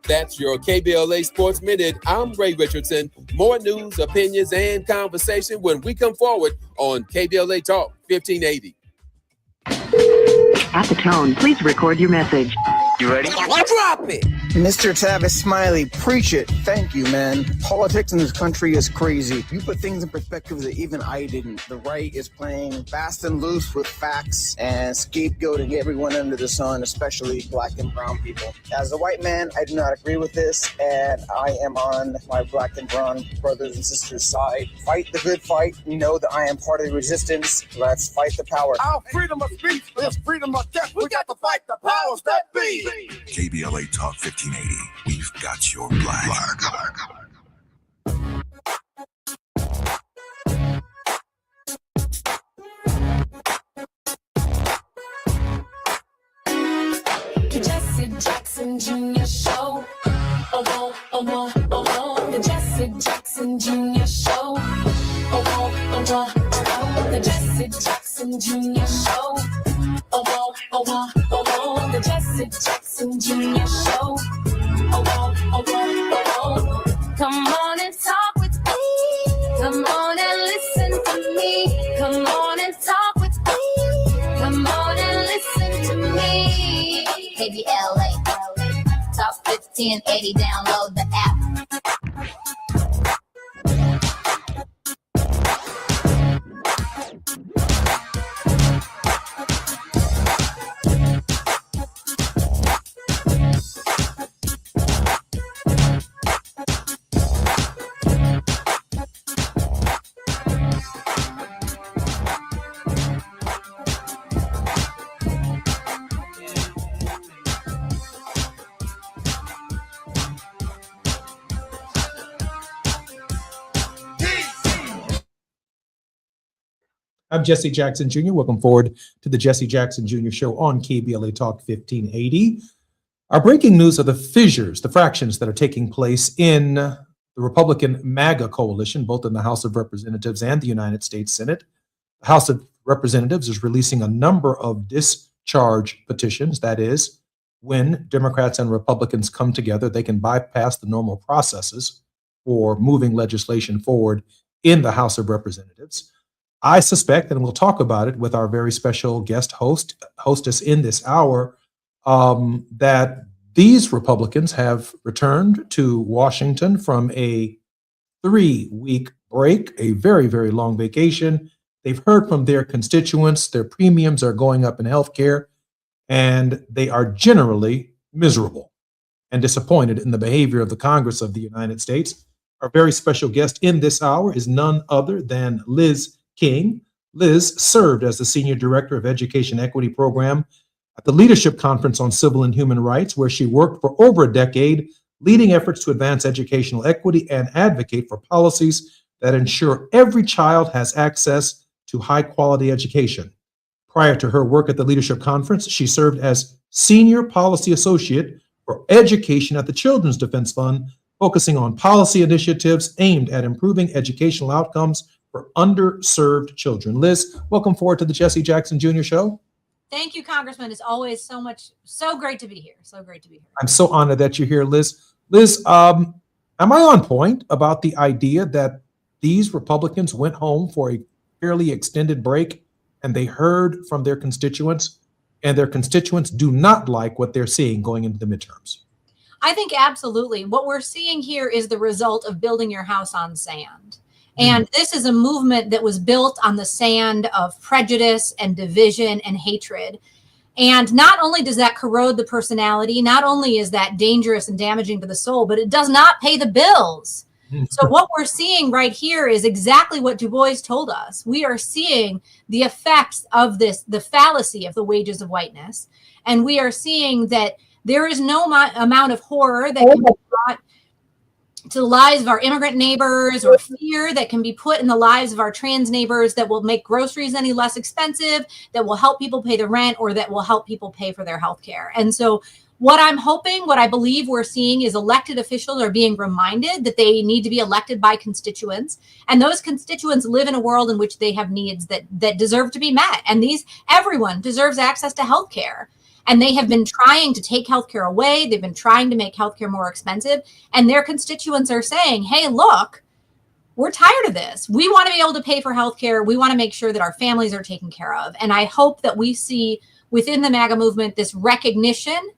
That's your KBLA Sports Minute. I'm Ray Richardson. More news, opinions, and conversation when we come forward on KBLA Talk 1580. At the tone, please record your message. You ready? Drop it! Mr. Tavis Smiley, preach it. Thank you, man. Politics in this country is crazy. You put things in perspective that even I didn't. The right is playing fast and loose with facts and scapegoating everyone under the sun, especially black and brown people. As a white man, I do not agree with this, and I am on my black and brown brothers and sisters' side. Fight the good fight. You know that I am part of the resistance. Let's fight the power. Our freedom of speech is freedom of death. We got to fight the powers that be. KBLA Talk 1580. We've got your black. The Jesse Jackson Jr. Show. Oh, oh, oh, oh, oh. The Jesse Jackson Jr. Show. Oh, oh, oh, oh. The Jesse Jackson Jr. Show. Oh, oh, oh, oh, oh. The Jesse Jackson Jr. Show. Oh, oh, oh, oh. Come on and talk with me. Come on and listen to me. Come on and talk with me. Come on and listen to me. KBLA Talk 1580. Download the app. I'm Jesse Jackson Jr. Welcome forward to the Jesse Jackson Jr. Show on KBLA Talk 1580. Our breaking news are the fissures, the fractions that are taking place in the Republican MAGA coalition, both in the House of Representatives and the United States Senate. The House of Representatives is releasing a number of discharge petitions. That is, when Democrats and Republicans come together, they can bypass the normal processes for moving legislation forward in the House of Representatives. I suspect, and we'll talk about it with our very special guest hostess in this hour, that these Republicans have returned to Washington from a 3-week break, a very, very long vacation. They've heard from their constituents. Their premiums are going up in healthcare, and they are generally miserable and disappointed in the behavior of the Congress of the United States. Our very special guest in this hour is none other than Liz King. Liz served as the Senior Director of Education Equity Program at the Leadership Conference on Civil and Human Rights, where she worked for over a decade, leading efforts to advance educational equity and advocate for policies that ensure every child has access to high-quality education. Prior to her work at the Leadership Conference, she served as Senior Policy Associate for Education at the Children's Defense Fund, focusing on policy initiatives aimed at improving educational outcomes for underserved children. Liz, welcome forward to the Jesse Jackson Jr. Show. Thank you, Congressman. It's always so great to be here. So great to be here. I'm so honored that you're here, Liz. Liz, am I on point about the idea that these Republicans went home for a fairly extended break and they heard from their constituents, and their constituents do not like what they're seeing going into the midterms? I think absolutely. What we're seeing here is the result of building your house on sand. And this is a movement that was built on the sand of prejudice and division and hatred. And not only does that corrode the personality, not only is that dangerous and damaging to the soul, but it does not pay the bills. So what we're seeing right here is exactly what Du Bois told us. We are seeing the effects of this, the fallacy of the wages of whiteness. And we are seeing that there is no amount of horror that can be brought to the lives of our immigrant neighbors, or fear that can be put in the lives of our trans neighbors, that will make groceries any less expensive, that will help people pay the rent, or that will help people pay for their health care. And so what I'm hoping, what I believe we're seeing, is elected officials are being reminded that they need to be elected by constituents. And those constituents live in a world in which they have needs that deserve to be met. And everyone deserves access to health care. And they have been trying to take healthcare away. They've been trying to make healthcare more expensive. And their constituents are saying, hey, look, we're tired of this. We want to be able to pay for healthcare. We want to make sure that our families are taken care of. And I hope that we see within the MAGA movement this recognition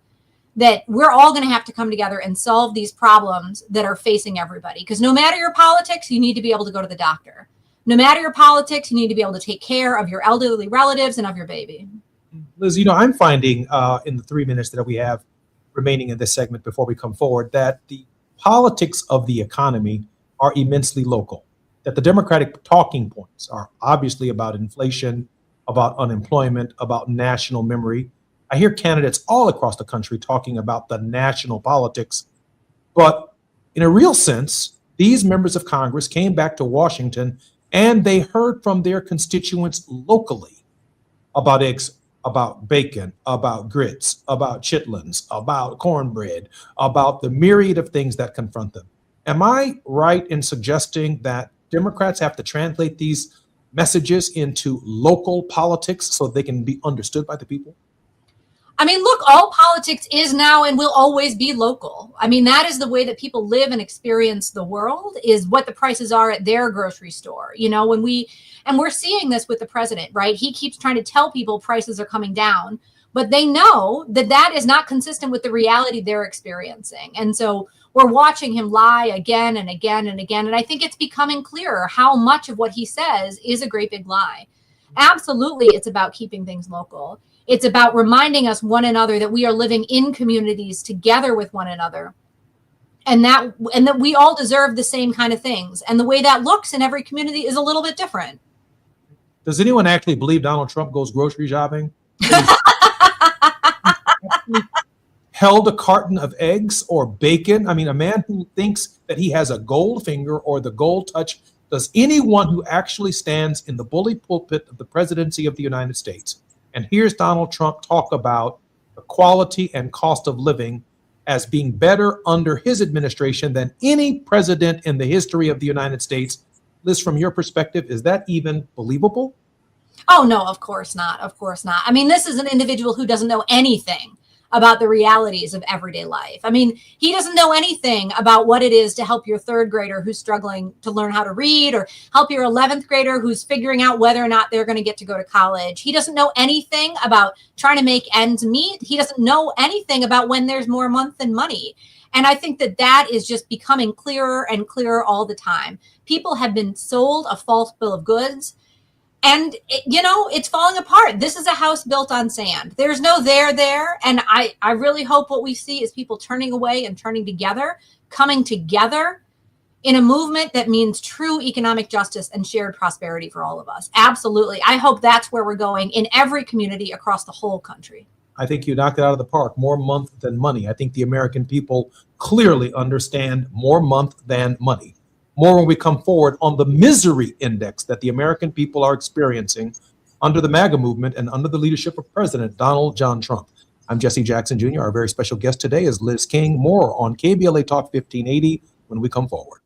that we're all going to have to come together and solve these problems that are facing everybody. Because no matter your politics, you need to be able to go to the doctor. No matter your politics, you need to be able to take care of your elderly relatives and of your baby. Liz, I'm finding in the 3 minutes that we have remaining in this segment before we come forward that the politics of the economy are immensely local, that the Democratic talking points are obviously about inflation, about unemployment, about national memory. I hear candidates all across the country talking about the national politics, but in a real sense, these members of Congress came back to Washington and they heard from their constituents locally about eggs, about bacon, about grits, about chitlins, about cornbread, about the myriad of things that confront them. Am I right in suggesting that Democrats have to translate these messages into local politics so they can be understood by the people? I mean, look, all politics is now and will always be local. I mean, that is the way that people live and experience the world, is what the prices are at their grocery store. You know, and we're seeing this with the president, right? He keeps trying to tell people prices are coming down, but they know that that is not consistent with the reality they're experiencing. And so we're watching him lie again and again and again. And I think it's becoming clearer how much of what he says is a great big lie. Absolutely, it's about keeping things local. It's about reminding us one another that we are living in communities together with one another, and that we all deserve the same kind of things. And the way that looks in every community is a little bit different. Does anyone actually believe Donald Trump goes grocery shopping? Held a carton of eggs or bacon? I mean, a man who thinks that he has a gold finger or the gold touch. Does anyone who actually stands in the bully pulpit of the presidency of the United States and hears Donald Trump talk about the quality and cost of living as being better under his administration than any president in the history of the United States, Liz, from your perspective, is that even believable? Oh, no, of course not. Of course not. I mean, this is an individual who doesn't know anything about the realities of everyday life. I mean, he doesn't know anything about what it is to help your third grader who's struggling to learn how to read, or help your 11th grader who's figuring out whether or not they're going to get to go to college. He doesn't know anything about trying to make ends meet. He doesn't know anything about when there's more month than money. And I think that that is just becoming clearer and clearer all the time. People have been sold a false bill of goods. And it's falling apart. This is a house built on sand. There's no there. And I really hope what we see is people turning away and turning together, coming together in a movement that means true economic justice and shared prosperity for all of us. Absolutely. I hope that's where we're going in every community across the whole country. I think you knocked it out of the park. More month than money. I think the American people clearly understand more month than money. More when we come forward on the misery index that the American people are experiencing under the MAGA movement and under the leadership of President Donald John Trump. I'm Jesse Jackson Jr. Our very special guest today is Liz King. More on KBLA Talk 1580 when we come forward.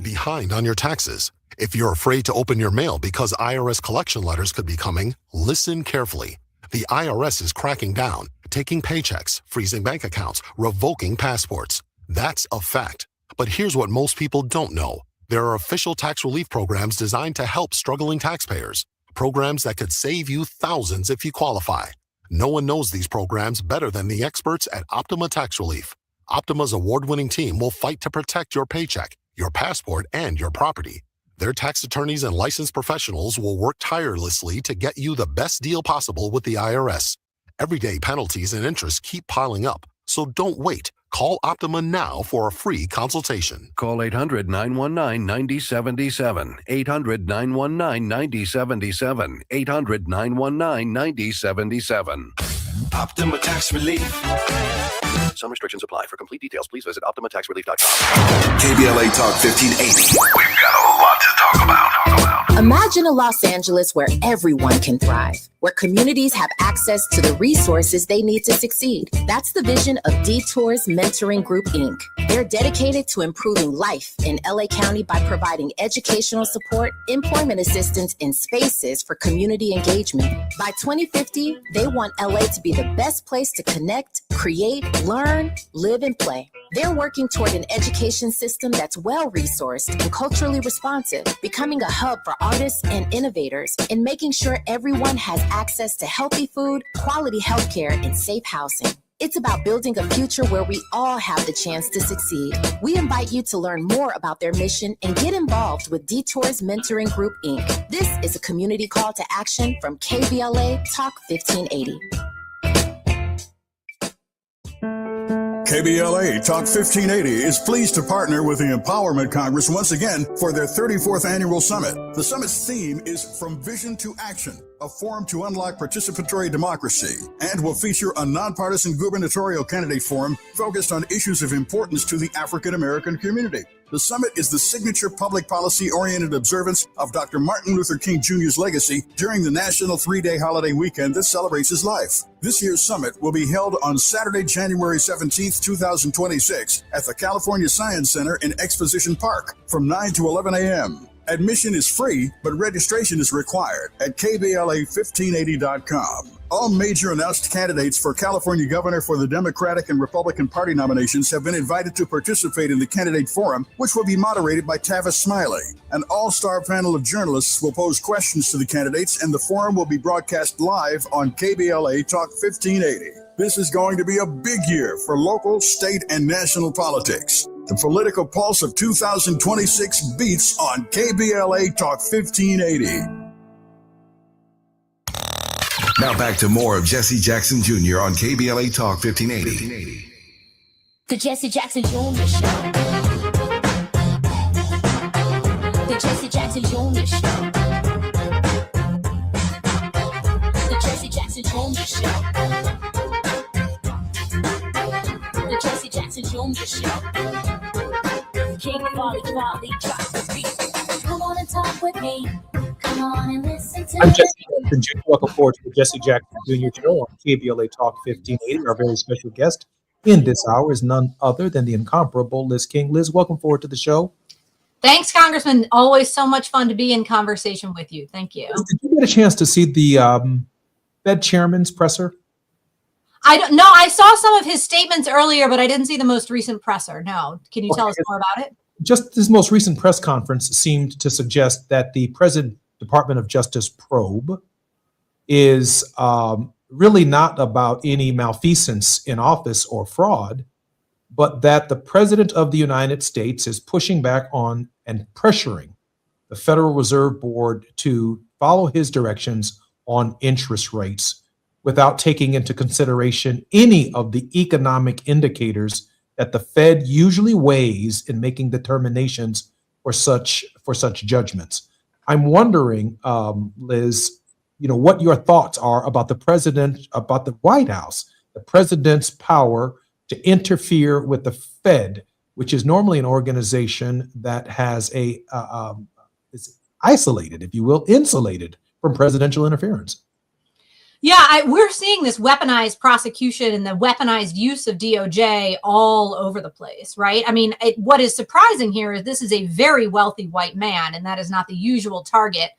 Behind on your taxes. If you're afraid to open your mail because IRS collection letters could be coming, listen carefully. The IRS is cracking down, taking paychecks, freezing bank accounts, revoking passports. That's a fact. But here's what most people don't know. There are official tax relief programs designed to help struggling taxpayers. Programs that could save you thousands if you qualify. No one knows these programs better than the experts at Optima Tax Relief. Optima's award-winning team will fight to protect your paycheck, your passport, and your property. Their tax attorneys and licensed professionals will work tirelessly to get you the best deal possible with the IRS. Everyday penalties and interest keep piling up, so don't wait. Call Optima now for a free consultation. Call 800-919-9077. 800-919-9077. 800-919-9077. Optima Tax Relief. Some restrictions apply. For complete details, please visit OptimaTaxRelief.com. KBLA Talk 1580. We've got a lot to talk about. Imagine a Los Angeles where everyone can thrive, where communities have access to the resources they need to succeed. That's the vision of Detours Mentoring Group, Inc. They're dedicated to improving life in LA County by providing educational support, employment assistance, and spaces for community engagement. By 2050, they want LA to be the best place to connect, create, learn, live, and play. They're working toward an education system that's well-resourced and culturally responsive, becoming a hub for artists and innovators, and making sure everyone has access to healthy food, quality healthcare, and safe housing. It's about building a future where we all have the chance to succeed. We invite you to learn more about their mission and get involved with Detours Mentoring Group, Inc. This is a community call to action from KBLA Talk 1580. KBLA Talk 1580 is pleased to partner with the Empowerment Congress once again for their 34th annual summit. The summit's theme is From Vision to Action, a forum to unlock participatory democracy, and will feature a nonpartisan gubernatorial candidate forum focused on issues of importance to the African American community. The summit is the signature public policy-oriented observance of Dr. Martin Luther King Jr.'s legacy during the national 3-day holiday weekend that celebrates his life. This year's summit will be held on Saturday, January 17th, 2026 at the California Science Center in Exposition Park from 9 to 11 a.m. Admission is free, but registration is required at KBLA1580.com. All major announced candidates for California governor for the Democratic and Republican Party nominations have been invited to participate in the candidate forum, which will be moderated by Tavis Smiley. An all-star panel of journalists will pose questions to the candidates, and the forum will be broadcast live on KBLA Talk 1580. This is going to be a big year for local, state, and national politics. The political pulse of 2026 beats on KBLA Talk 1580. Now back to more of Jesse Jackson Jr. on KBLA Talk 1580. The Jesse Jackson Jr. Show. The Jesse Jackson Jr. Show. The Jesse Jackson Jr. Show. The Jesse Jackson Jr. Show. King Volley drops the beat. Come on and talk with me. Come on and listen to I'm Jesse Jackson Jr. Welcome forward to the Jesse Jackson Jr. Show on KBLA Talk 1580. Our very special guest in this hour is none other than the incomparable Liz King. Liz, welcome forward to the show. Thanks, Congressman. Always so much fun to be in conversation with you. Thank you. Did you get a chance to see the Fed chairman's presser? I don't know. I saw some of his statements earlier, but I didn't see the most recent presser. No. Can you tell us more about it? Just this most recent press conference seemed to suggest that the present Department of Justice probe is really not about any malfeasance in office or fraud. but that the President of the United States is pushing back on and pressuring the Federal Reserve Board to follow his directions on interest rates without taking into consideration any of the economic indicators that the Fed usually weighs in making determinations for such judgments. I'm wondering, Liz, what your thoughts are about the White House, the president's power to interfere with the Fed, which is normally an organization that has is isolated, if you will, insulated from presidential interference. Yeah, we're seeing this weaponized prosecution and the weaponized use of DOJ all over the place, right? I mean, what is surprising here is this is a very wealthy white man, and that is not the usual target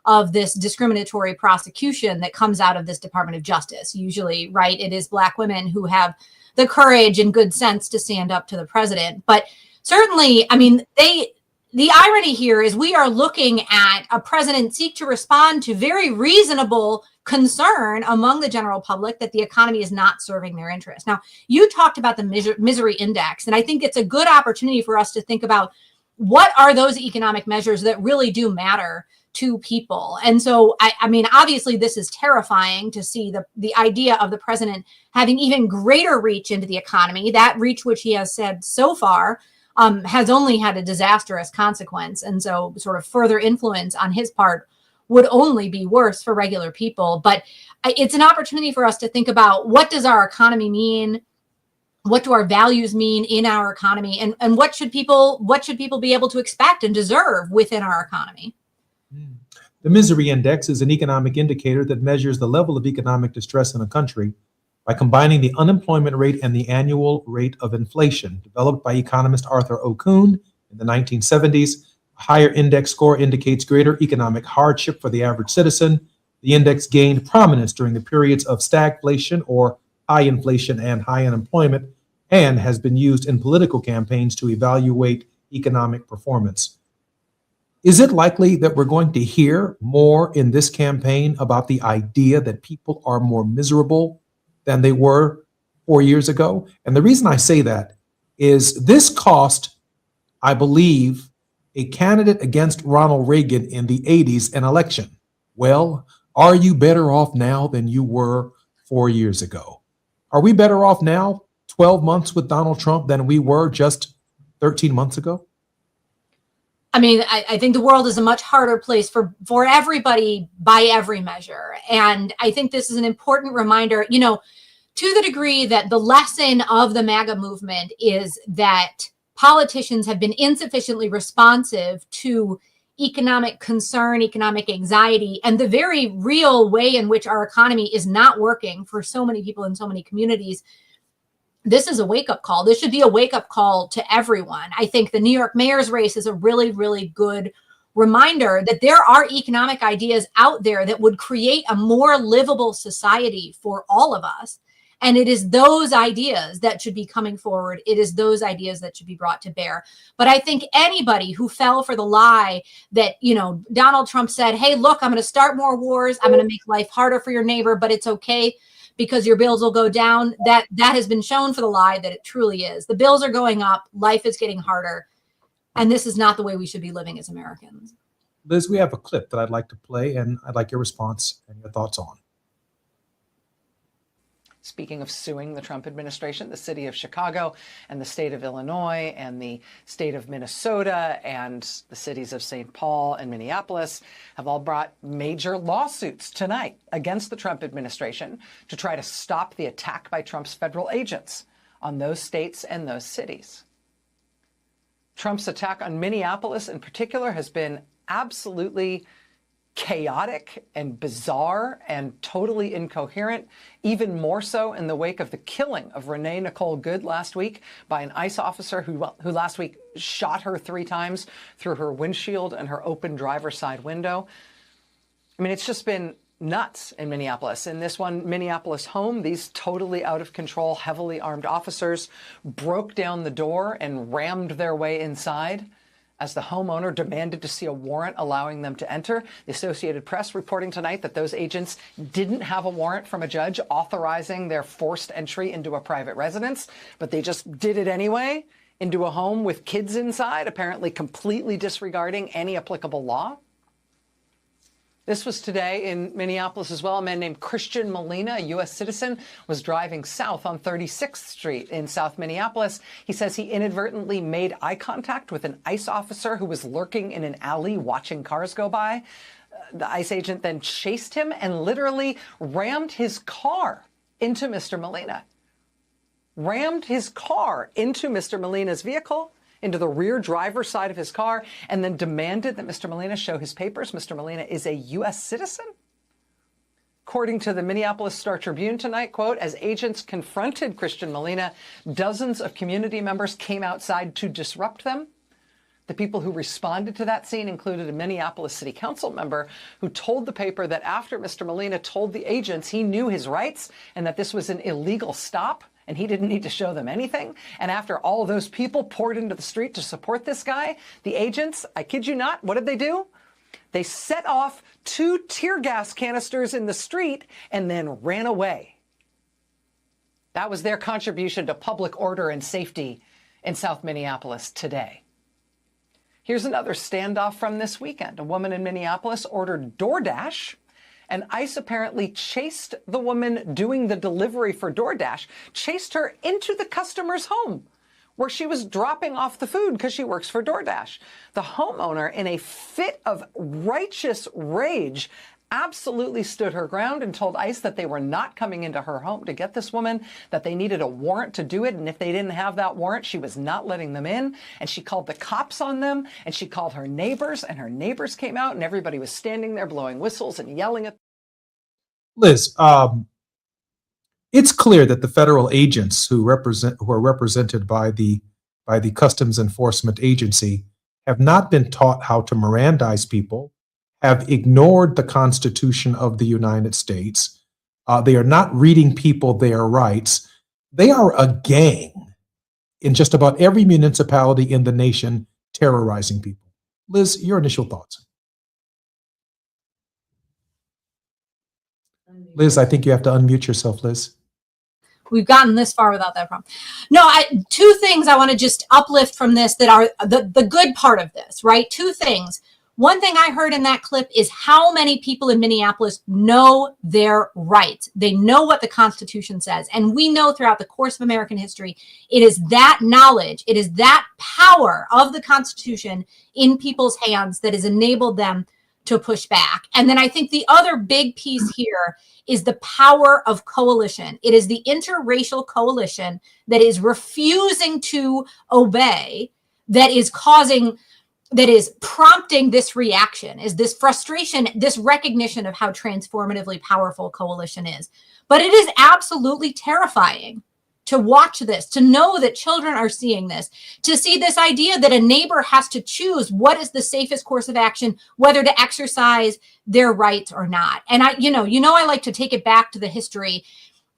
of this discriminatory prosecution that comes out of this Department of Justice. Usually, right, it is Black women who have the courage and good sense to stand up to the president. But certainly, I mean, the irony here is we are looking at a president seek to respond to very reasonable concern among the general public that the economy is not serving their interests. Now, you talked about the misery index, and I think it's a good opportunity for us to think about what are those economic measures that really do matter to people. And so, I mean, obviously, this is terrifying to see the idea of the president having even greater reach into the economy, that reach which he has said so far has only had a disastrous consequence. And so sort of further influence on his part would only be worse for regular people. But it's an opportunity for us to think about, what does our economy mean? What do our values mean in our economy? And what should people be able to expect and deserve within our economy? The misery index is an economic indicator that measures the level of economic distress in a country by combining the unemployment rate and the annual rate of inflation. Developed by economist Arthur O. Kuhn in the 1970s, a higher index score indicates greater economic hardship for the average citizen. The index gained prominence during the periods of stagflation or high inflation and high unemployment, and has been used in political campaigns to evaluate economic performance. Is it likely that we're going to hear more in this campaign about the idea that people are more miserable than they were 4 years ago? And the reason I say that is this cost, I believe, a candidate against Ronald Reagan in the 80s an election. Well, are you better off now than you were 4 years ago? Are we better off now, 12 months with Donald Trump, than we were just 13 months ago? I mean, I think the world is a much harder place for everybody by every measure. And I think this is an important reminder, to the degree that the lesson of the MAGA movement is that politicians have been insufficiently responsive to economic concern, economic anxiety, and the very real way in which our economy is not working for so many people in so many communities. This is a wake-up call. This should be a wake-up call to everyone. I think the New York mayor's race is a really, really good reminder that there are economic ideas out there that would create a more livable society for all of us. And it is those ideas that should be coming forward. It is those ideas that should be brought to bear. But I think anybody who fell for the lie that, Donald Trump said, hey, look, I'm going to start more wars. I'm going to make life harder for your neighbor, but it's okay because your bills will go down. That has been shown for the lie that it truly is. The bills are going up. Life is getting harder. And this is not the way we should be living as Americans. Liz, we have a clip that I'd like to play, and I'd like your response and your thoughts on. Speaking of suing the Trump administration, the city of Chicago and the state of Illinois and the state of Minnesota and the cities of St. Paul and Minneapolis have all brought major lawsuits tonight against the Trump administration to try to stop the attack by Trump's federal agents on those states and those cities. Trump's attack on Minneapolis in particular has been absolutely chaotic and bizarre and totally incoherent, even more so in the wake of the killing of Renee Nicole Good last week by an ICE officer who last week shot her 3 times through her windshield and her open driver's side window. I mean, it's just been nuts in Minneapolis. In this one Minneapolis home, these totally out of control, heavily armed officers broke down the door and rammed their way inside. as the homeowner demanded to see a warrant allowing them to enter. The Associated Press reporting tonight that those agents didn't have a warrant from a judge authorizing their forced entry into a private residence, but they just did it anyway into a home with kids inside, apparently completely disregarding any applicable law. This was today in Minneapolis as well. A man named Christian Molina, a U.S. citizen, was driving south on 36th Street in South Minneapolis. He says he inadvertently made eye contact with an ICE officer who was lurking in an alley watching cars go by. The ICE agent then chased him and literally rammed his car into Mr. Molina. Rammed his car into Mr. Molina's vehicle, into the rear driver's side of his car, and then demanded that Mr. Molina show his papers. Mr. Molina is a U.S. citizen. According to the Minneapolis Star-Tribune tonight, quote, as agents confronted Christian Molina, dozens of community members came outside to disrupt them. The people who responded to that scene included a Minneapolis City Council member who told the paper that after Mr. Molina told the agents he knew his rights and that this was an illegal stop, and he didn't need to show them anything. And after all of those people poured into the street to support this guy, the agents, I kid you not, what did they do? They set off 2 tear gas canisters in the street and then ran away. That was their contribution to public order and safety in South Minneapolis today. Here's another standoff from this weekend. A woman in Minneapolis ordered DoorDash, and ICE apparently chased the woman doing the delivery for DoorDash, chased her into the customer's home where she was dropping off the food because she works for DoorDash. The homeowner, in a fit of righteous rage, absolutely stood her ground and told ICE that they were not coming into her home to get this woman, that they needed a warrant to do it. And if they didn't have that warrant, she was not letting them in. And she called the cops on them, and she called her neighbors, and her neighbors came out, and everybody was standing there blowing whistles and yelling at. Liz, it's clear that the federal agents who are represented by the Customs Enforcement Agency have not been taught how to Mirandize people, have ignored the Constitution of the United States. They are not reading people their rights. They are a gang in just about every municipality in the nation terrorizing people. Liz, your initial thoughts. Liz, I think you have to unmute yourself, Liz. We've gotten this far without that problem. No, 2 things I want to just uplift from this that are the good part of this, right? 2 things. One thing I heard in that clip is how many people in Minneapolis know their rights. They know what the Constitution says. And we know throughout the course of American history, it is that knowledge, it is that power of the Constitution in people's hands that has enabled them to push back. And then I think the other big piece here is the power of coalition. It is the interracial coalition that is refusing to obey, that is prompting this reaction, is this frustration, this recognition of how transformatively powerful coalition is. But it is absolutely terrifying to watch this, to know that children are seeing this, to see this idea that a neighbor has to choose what is the safest course of action, whether to exercise their rights or not. And I like to take it back to the history,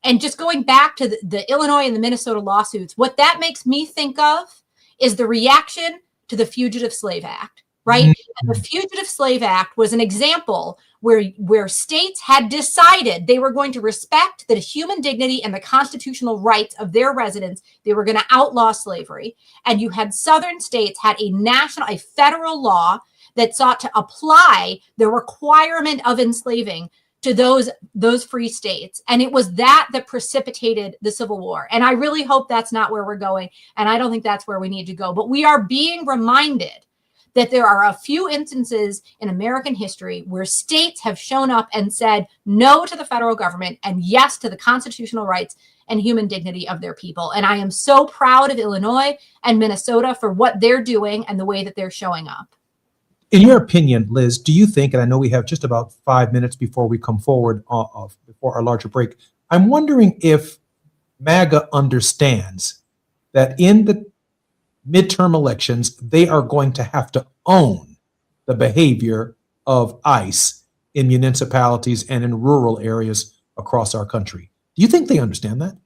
and just going back to the Illinois and the Minnesota lawsuits, what that makes me think of is the reaction to the Fugitive Slave Act, right? And the Fugitive Slave Act was an example where states had decided they were going to respect the human dignity and the constitutional rights of their residents. They were going to outlaw slavery. And you had southern states had a federal law that sought to apply the requirement of enslaving to those free states. And it was that precipitated the Civil War. And I really hope that's not where we're going. And I don't think that's where we need to go. But we are being reminded that there are a few instances in American history where states have shown up and said no to the federal government and yes to the constitutional rights and human dignity of their people. And I am so proud of Illinois and Minnesota for what they're doing and the way that they're showing up. In your opinion, Liz, do you think, and I know we have just about 5 minutes before we come forward before our larger break, I'm wondering if MAGA understands that in the midterm elections, they are going to have to own the behavior of ICE in municipalities and in rural areas across our country. Do you think they understand that?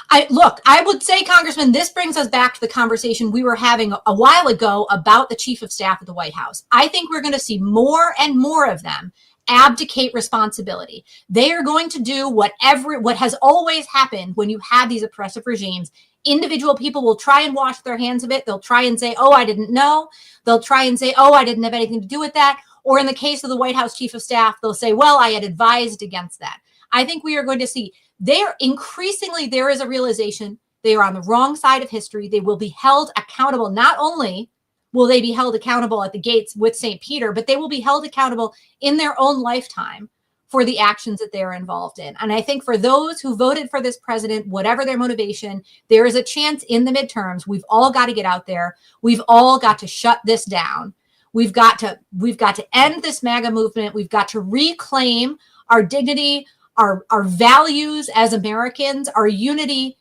I would say, Congressman, this brings us back to the conversation we were having a while ago about the chief of staff at the White House. I think we're going to see more and more of them abdicate responsibility. They are going to do what has always happened when you have these oppressive regimes. Individual people will try and wash their hands of it. They'll try and say, oh, I didn't know. They'll try and say, oh, I didn't have anything to do with that. Or in the case of the White House chief of staff, they'll say, well, I had advised against that. I think we are going to see there is a realization they are on the wrong side of history. They will be held accountable. Not only will they be held accountable at the gates with St. Peter, but they will be held accountable in their own lifetime for the actions that they're involved in. And I think for those who voted for this president, whatever their motivation, there is a chance in the midterms. We've all got to get out there. We've all got to shut this down. We've got to end this MAGA movement. We've got to reclaim our dignity, our values as Americans, our unity,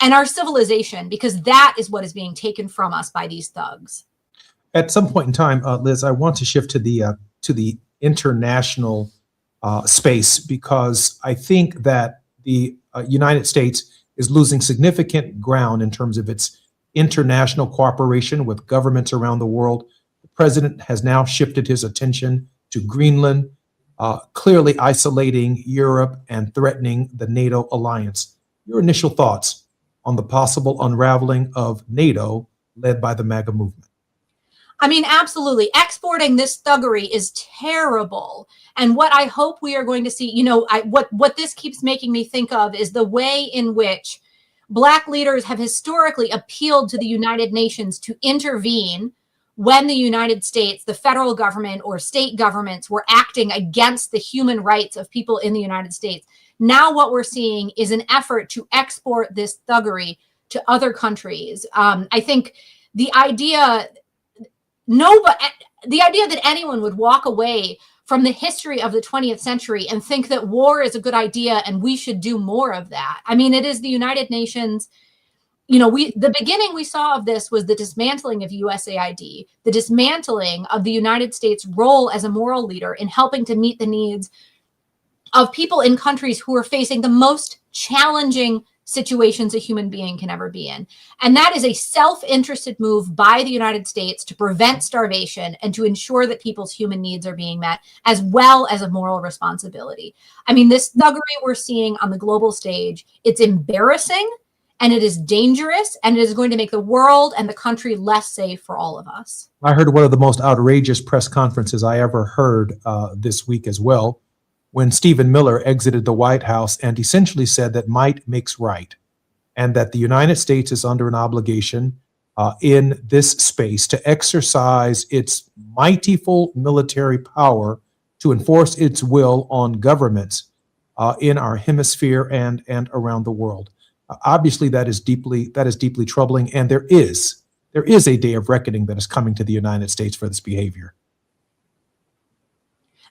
and our civilization, because that is what is being taken from us by these thugs. At some point in time, Liz, I want to shift to the international space, because I think that the United States is losing significant ground in terms of its international cooperation with governments around the world. The president has now shifted his attention to Greenland, clearly isolating Europe and threatening the NATO alliance. Your initial thoughts on the possible unraveling of NATO led by the MAGA movement? I mean, absolutely. Exporting this thuggery is terrible. And what I hope we are going to see, what this keeps making me think of is the way in which Black leaders have historically appealed to the United Nations to intervene when the United States, the federal government or state governments were acting against the human rights of people in the United States. Now what we're seeing is an effort to export this thuggery to other countries. I think the idea that anyone would walk away from the history of the 20th century and think that war is a good idea and we should do more of that. I mean, it is the United Nations. The beginning we saw of this was the dismantling of USAID, the dismantling of the United States' role as a moral leader in helping to meet the needs of people in countries who are facing the most challenging situations a human being can ever be in. And that is a self-interested move by the United States to prevent starvation and to ensure that people's human needs are being met, as well as a moral responsibility. I mean, this thuggery we're seeing on the global stage, it's embarrassing and it is dangerous, and it is going to make the world and the country less safe for all of us. I heard one of the most outrageous press conferences I ever heard this week as well, when Stephen Miller exited the White House and essentially said that might makes right, and that the United States is under an obligation in this space to exercise its mightyful military power to enforce its will on governments in our hemisphere and around the world. Obviously, that is deeply troubling, and there is a day of reckoning that is coming to the United States for this behavior.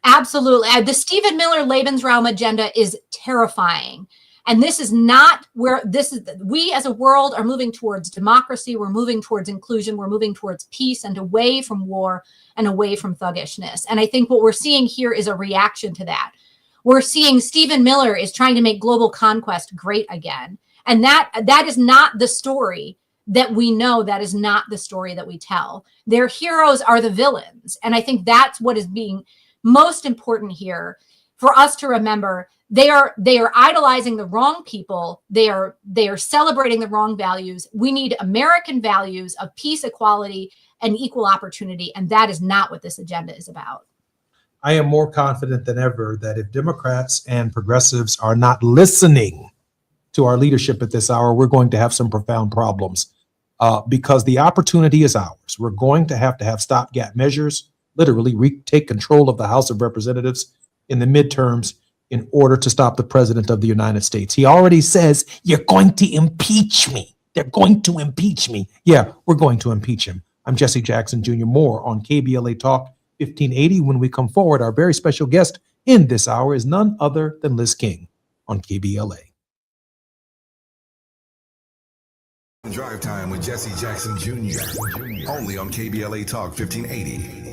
Absolutely. The Stephen Miller Lebensraum agenda is terrifying. And this is not where we as a world are moving towards democracy. We're moving towards inclusion. We're moving towards peace and away from war and away from thuggishness. And I think what we're seeing here is a reaction to that. We're seeing Stephen Miller is trying to make global conquest great again. And that is not the story that we know. That is not the story that we tell. Their heroes are the villains. And I think that's what is being most important here for us to remember. They are idolizing the wrong people. They are celebrating the wrong values. We need American values of peace, equality, and equal opportunity. And that is not what this agenda is about. I am more confident than ever that if Democrats and progressives are not listening to our leadership at this hour, we're going to have some profound problems because the opportunity is ours. We're going to have stopgap measures, literally retake control of the House of Representatives in the midterms in order to stop the president of the United States. He already says, you're going to impeach me. They're going to impeach me. Yeah, we're going to impeach him. I'm Jesse Jackson Jr. More on KBLA Talk 1580. When we come forward, our very special guest in this hour is none other than Liz King on KBLA. Drive Time with Jesse Jackson Jr. Only on KBLA Talk 1580.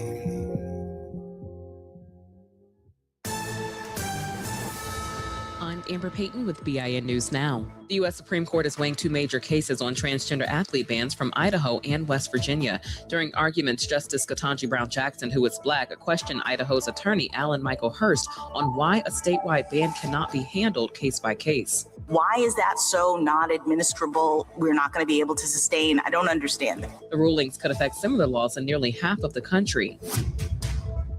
On Amber Payton with BIN News Now. The U.S. Supreme Court is weighing two major cases on transgender athlete bans from Idaho and West Virginia. During arguments, Justice Ketanji Brown Jackson, who is Black, questioned Idaho's attorney, Alan Michael Hurst, on why a statewide ban cannot be handled case by case. Why is that so not administrable? We're not going to be able to sustain. I don't understand it. The rulings could affect similar laws in nearly half of the country.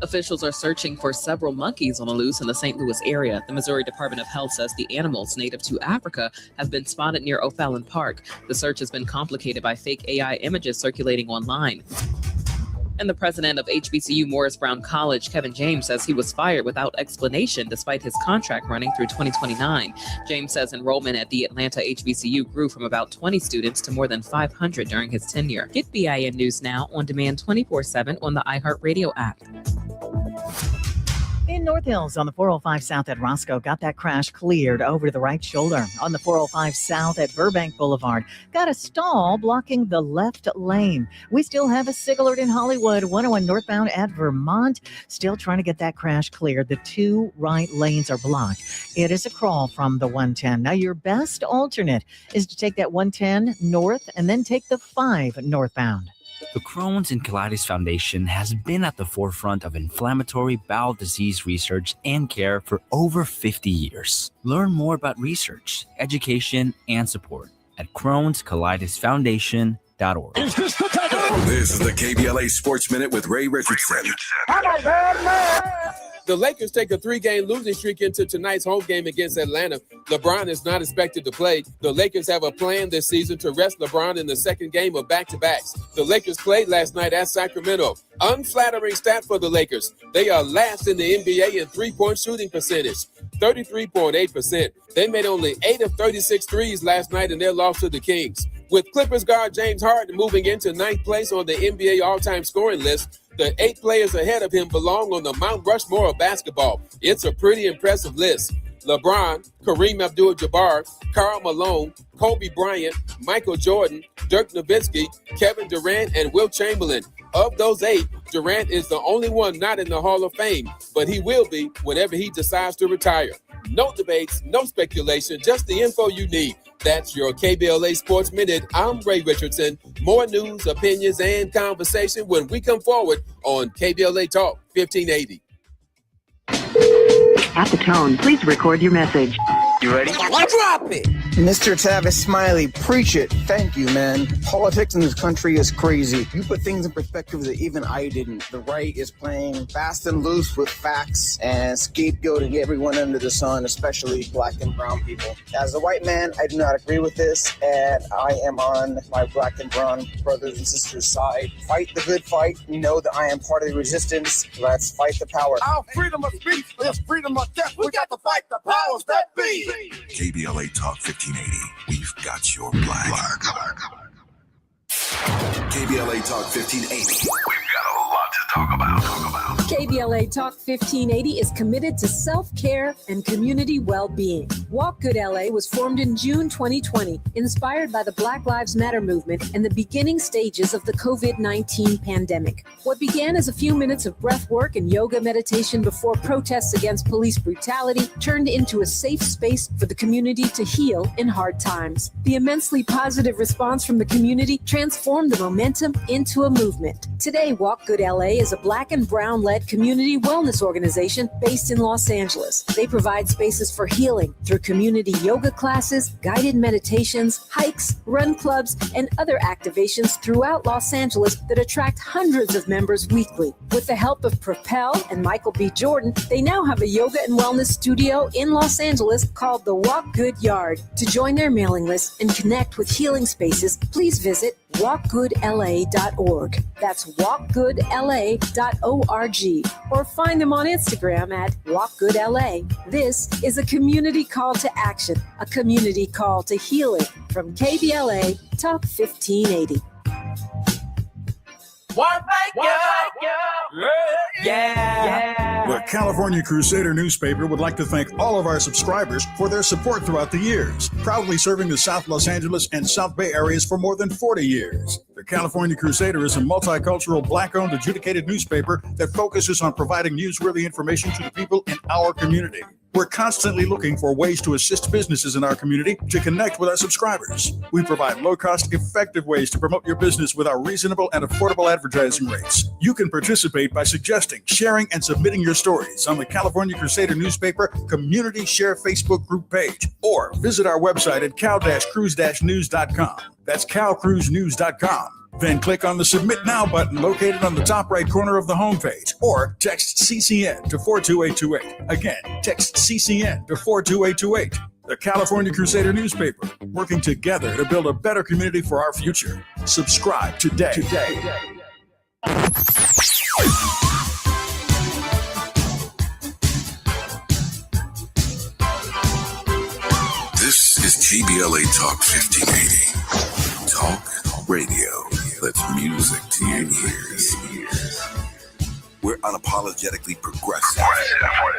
Officials are searching for several monkeys on the loose in the St. Louis area. The Missouri Department of Health says the animals native to Africa have been spotted near O'Fallon Park. The search has been complicated by fake AI images circulating online. And the president of HBCU Morris Brown College, Kevin James, says he was fired without explanation despite his contract running through 2029. James says enrollment at the Atlanta HBCU grew from about 20 students to more than 500 during his tenure. Get BIN News Now on demand 24/7 on the iHeartRadio app. In North Hills on the 405 South at Roscoe, got that crash cleared over to the right shoulder. On the 405 South at Burbank Boulevard, got a stall blocking the left lane. We still have a SIG alert in Hollywood, 101 northbound at Vermont. Still trying to get that crash cleared. The two right lanes are blocked. It is a crawl from the 110. Now your best alternate is to take that 110 north and then take the 5 northbound. The Crohn's and Colitis Foundation has been at the forefront of inflammatory bowel disease research and care for over 50 years. Learn more about research, education, and support at Crohn'sColitisFoundation.org. This is the KBLA Sports Minute with Ray Richardson. The Lakers take a 3-game losing streak into tonight's home game against Atlanta. LeBron is not expected to play. The Lakers have a plan this season to rest LeBron in the second game of back-to-backs. The Lakers played last night at Sacramento. Unflattering stat for the Lakers. They are last in the NBA in three-point shooting percentage, 33.8%. They made only 8 of 36 threes last night in their loss to the Kings. With Clippers guard James Harden moving into 9th place on the NBA all-time scoring list, the 8 players ahead of him belong on the Mount Rushmore of basketball. It's a pretty impressive list. LeBron, Kareem Abdul-Jabbar, Karl Malone, Kobe Bryant, Michael Jordan, Dirk Nowitzki, Kevin Durant, and Wilt Chamberlain. Of those 8, Durant is the only one not in the Hall of Fame, but he will be whenever he decides to retire. No debates, no speculation, just the info you need. That's your KBLA Sports Minute. I'm Ray Richardson. More news, opinions, and conversation when we come forward on KBLA Talk 1580. At the tone, please record your message. You ready? Drop it! Mr. Tavis Smiley, preach it. Thank you, man. Politics in this country is crazy. You put things in perspective that even I didn't. The right is playing fast and loose with facts and scapegoating everyone under the sun, especially black and brown people. As a white man, I do not agree with this, and I am on my black and brown brothers and sisters' side. Fight the good fight. You know that I am part of the resistance. Let's fight the power. Our freedom of speech is freedom of death. We got to fight the powers that be. KBLA Talk 1580. We've got your black. KBLA Talk 1580. We've got a lot to talk about. KBLA Talk 1580 is committed to self-care and community well-being. Walk Good LA was formed in June 2020, inspired by the Black Lives Matter movement and the beginning stages of the COVID-19 pandemic. What began as a few minutes of breath work and yoga meditation before protests against police brutality turned into a safe space for the community to heal in hard times. The immensely positive response from the community transformed the momentum into a movement. Today, Walk Good LA is a black and brown-led community wellness organization based in Los Angeles. They provide spaces for healing through community yoga classes, guided meditations, hikes, run clubs, and other activations throughout Los Angeles that attract hundreds of members weekly. With the help of Propel and Michael B. Jordan, they now have a yoga and wellness studio in Los Angeles called the Walk Good Yard. To join their mailing list and connect with healing spaces, please visit walkgoodla.org. That's walkgoodla.org. Or find them on Instagram at walkgoodla. This is a community call to action, a community call to healing from KBLA Talk 1580. The California Crusader newspaper would like to thank all of our subscribers for their support throughout the years, proudly serving the South Los Angeles and South Bay areas for more than 40 years. The California Crusader is a multicultural, black-owned, adjudicated newspaper that focuses on providing newsworthy information to the people in our community. We're constantly looking for ways to assist businesses in our community to connect with our subscribers. We provide low-cost, effective ways to promote your business with our reasonable and affordable advertising rates. You can participate by suggesting, sharing, and submitting your stories on the California Crusader newspaper Community Share Facebook group page, or visit our website at cal-cruise-news.com. That's calcruisenews.com. Then click on the Submit Now button located on the top right corner of the homepage, or text CCN to 42828. Again, text CCN to 42828. The California Crusader newspaper, working together to build a better community for our future. Subscribe today. This is KBLA Talk 1580. Talk radio. That's music to your ears. We're unapologetically progressive.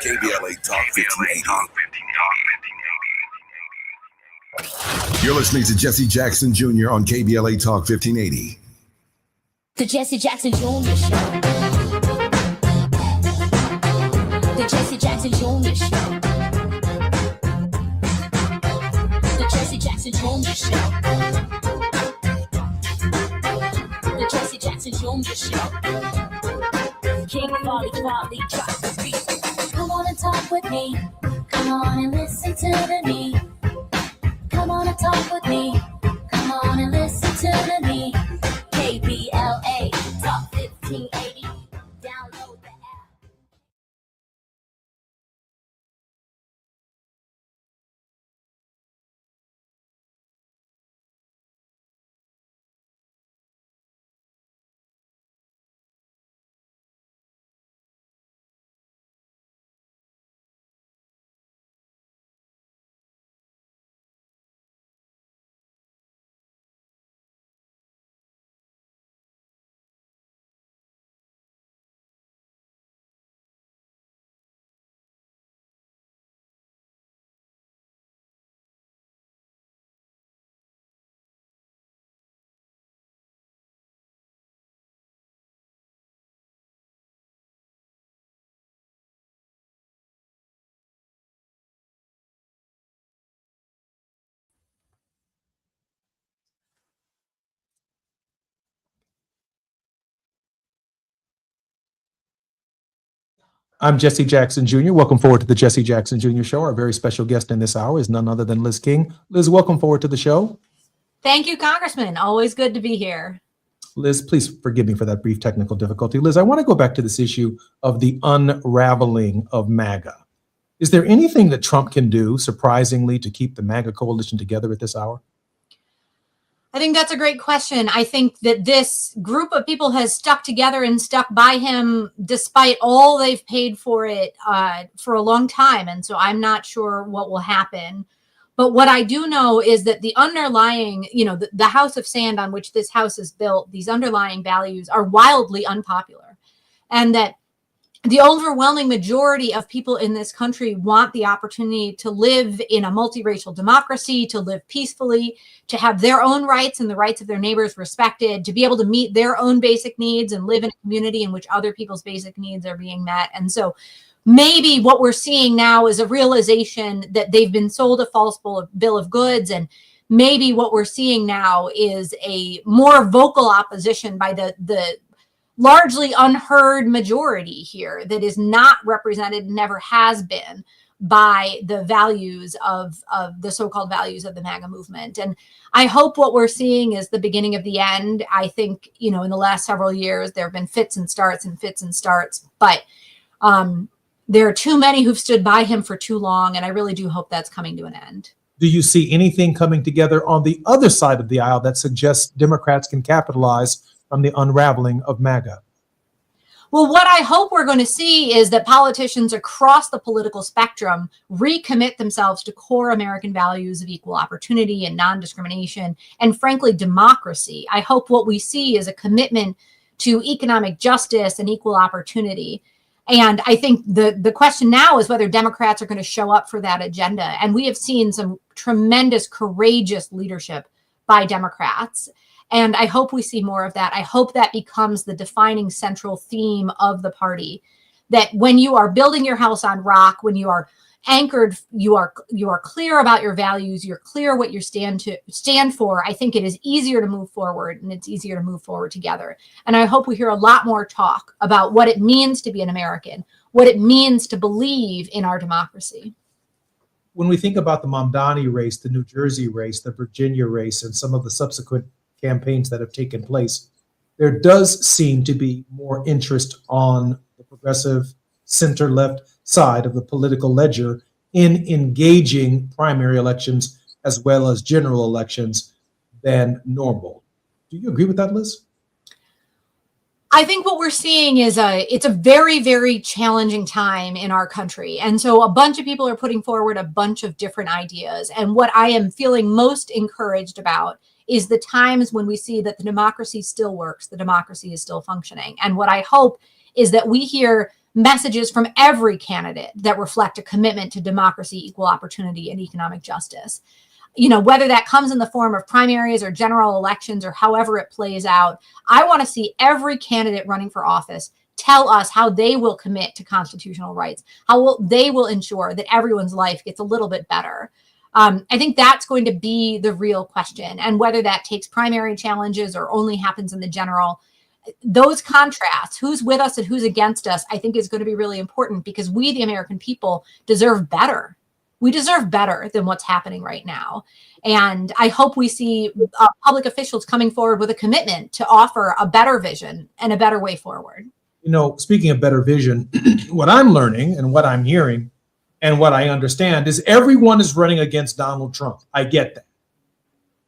KBLA Talk 1580. You're listening to Jesse Jackson Jr. on KBLA Talk 1580. The Jesse Jackson Jr. Show. The Jesse Jackson Jr. Show. The Jesse Jackson Jr. Show. The Jesse Jackson Jr. Show. King Folly drops the beat. Come on and talk with me. Come on and listen to me. Come on and talk with me. Come on and listen to me. KBLA Talk 1580. Download the app. I'm Jesse Jackson Jr. Welcome forward to the Jesse Jackson Jr. Show. Our very special guest in this hour is none other than Liz King. Liz, welcome forward to the show. Thank you, Congressman. Always good to be here. Liz, please forgive me for that brief technical difficulty. Liz, I want to go back to this issue of the unraveling of MAGA. Is there anything that Trump can do, surprisingly, to keep the MAGA coalition together at this hour? I think that's a great question. I think that this group of people has stuck together and stuck by him despite all they've paid for it for a long time. And so I'm not sure what will happen. But what I do know is that the underlying, the house of sand on which this house is built, these underlying values are wildly unpopular. And that the overwhelming majority of people in this country want the opportunity to live in a multiracial democracy, to live peacefully, to have their own rights and the rights of their neighbors respected, to be able to meet their own basic needs and live in a community in which other people's basic needs are being met. And so maybe what we're seeing now is a realization that they've been sold a false bill of goods. And maybe what we're seeing now is a more vocal opposition by the largely unheard majority here that is not represented, never has been, by the values of the so-called values of the MAGA movement. And I hope what we're seeing is the beginning of the end. I think, in the last several years, there have been fits and starts, but there are too many who've stood by him for too long. And I really do hope that's coming to an end. Do you see anything coming together on the other side of the aisle that suggests Democrats can capitalize from the unraveling of MAGA? Well, what I hope we're going to see is that politicians across the political spectrum recommit themselves to core American values of equal opportunity and non-discrimination, and frankly, democracy. I hope what we see is a commitment to economic justice and equal opportunity. And I think the question now is whether Democrats are going to show up for that agenda. And we have seen some tremendous, courageous leadership by Democrats. And I hope we see more of that. I hope that becomes the defining central theme of the party, that when you are building your house on rock, when you are anchored, you are clear about your values, you're clear what you stand for, I think it is easier to move forward, and it's easier to move forward together. And I hope we hear a lot more talk about what it means to be an American, what it means to believe in our democracy. When we think about the Mamdani race, the New Jersey race, the Virginia race, and some of the subsequent campaigns that have taken place, there does seem to be more interest on the progressive center-left side of the political ledger in engaging primary elections as well as general elections than normal. Do you agree with that, Liz? I think what we're seeing is it's a very, very challenging time in our country. And so a bunch of people are putting forward a bunch of different ideas. And what I am feeling most encouraged about is the times when we see that the democracy still works, the democracy is still functioning. And what I hope is that we hear messages from every candidate that reflect a commitment to democracy, equal opportunity, and economic justice. You know, whether that comes in the form of primaries or general elections or however it plays out, I want to see every candidate running for office tell us how they will commit to constitutional rights, they will ensure that everyone's life gets a little bit better. I think that's going to be the real question. And whether that takes primary challenges or only happens in the general, those contrasts, who's with us and who's against us, I think is going to be really important, because we, the American people, deserve better. We deserve better than what's happening right now. And I hope we see public officials coming forward with a commitment to offer a better vision and a better way forward. You know, speaking of better vision, what I'm learning and what I'm hearing and what I understand is everyone is running against Donald Trump. I get that.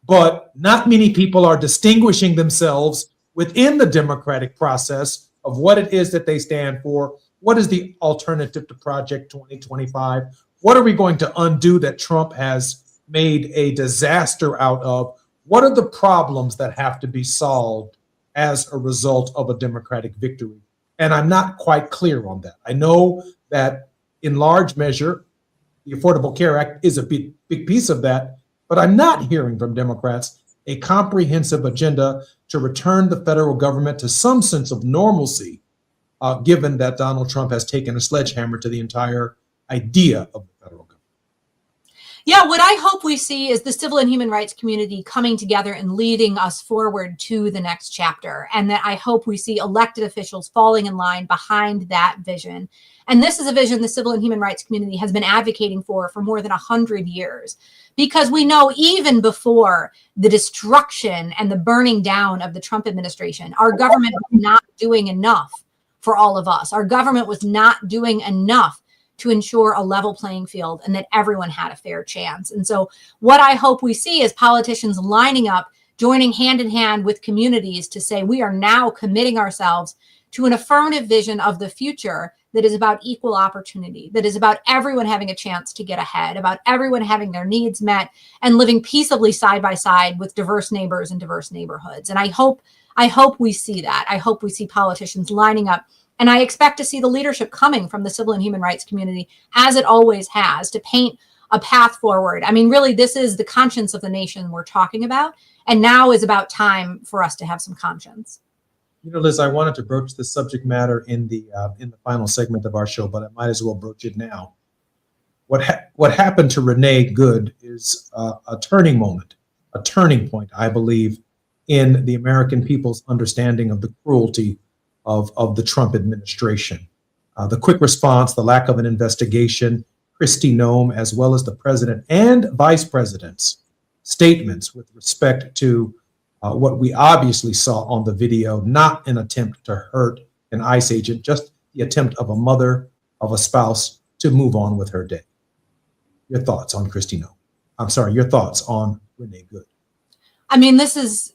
But not many people are distinguishing themselves within the democratic process of what it is that they stand for. What is the alternative to Project 2025? What are we going to undo that Trump has made a disaster out of? What are the problems that have to be solved as a result of a Democratic victory? And I'm not quite clear on that. I know that in large measure, the Affordable Care Act is a big piece of that, but I'm not hearing from Democrats a comprehensive agenda to return the federal government to some sense of normalcy, given that Donald Trump has taken a sledgehammer to the entire idea of the federal government. Yeah, what I hope we see is the civil and human rights community coming together and leading us forward to the next chapter. And that I hope we see elected officials falling in line behind that vision. And this is a vision the civil and human rights community has been advocating for more than 100 years. Because we know even before the destruction and the burning down of the Trump administration, our government was not doing enough for all of us. Our government was not doing enough to ensure a level playing field and that everyone had a fair chance. And so what I hope we see is politicians lining up, joining hand in hand with communities to say we are now committing ourselves to an affirmative vision of the future that is about equal opportunity, that is about everyone having a chance to get ahead, about everyone having their needs met and living peaceably side by side with diverse neighbors and diverse neighborhoods. And I hope we see that. I hope we see politicians lining up. And I expect to see the leadership coming from the civil and human rights community, as it always has, to paint a path forward. I mean, really, this is the conscience of the nation we're talking about. And now is about time for us to have some conscience. You know, Liz, I wanted to broach this subject matter in the final segment of our show, but I might as well broach it now. What happened to Renee Good is a turning moment, a turning point, I believe, in the American people's understanding of the cruelty of the Trump administration. The quick response, the lack of an investigation, Kristi Noem, as well as the president and vice president's statements with respect to what we obviously saw on the video, not an attempt to hurt an ICE agent, just the attempt of a mother, of a spouse to move on with her day. Your thoughts on Kristi Noem? I'm sorry, your thoughts on Renee Good? I mean, this is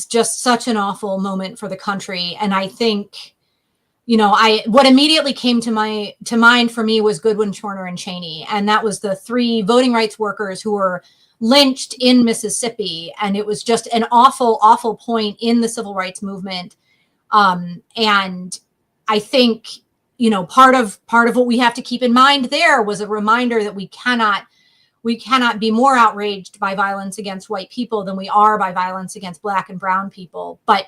just such an awful moment for the country. And I think, you know, what immediately came to mind for me was Goodwin, Turner, and Cheney. And that was the 3 voting rights workers who were lynched in Mississippi. And it was just an awful, awful point in the civil rights movement. And I think, you know, part of what we have to keep in mind there was a reminder that we cannot be more outraged by violence against white people than we are by violence against Black and brown people. But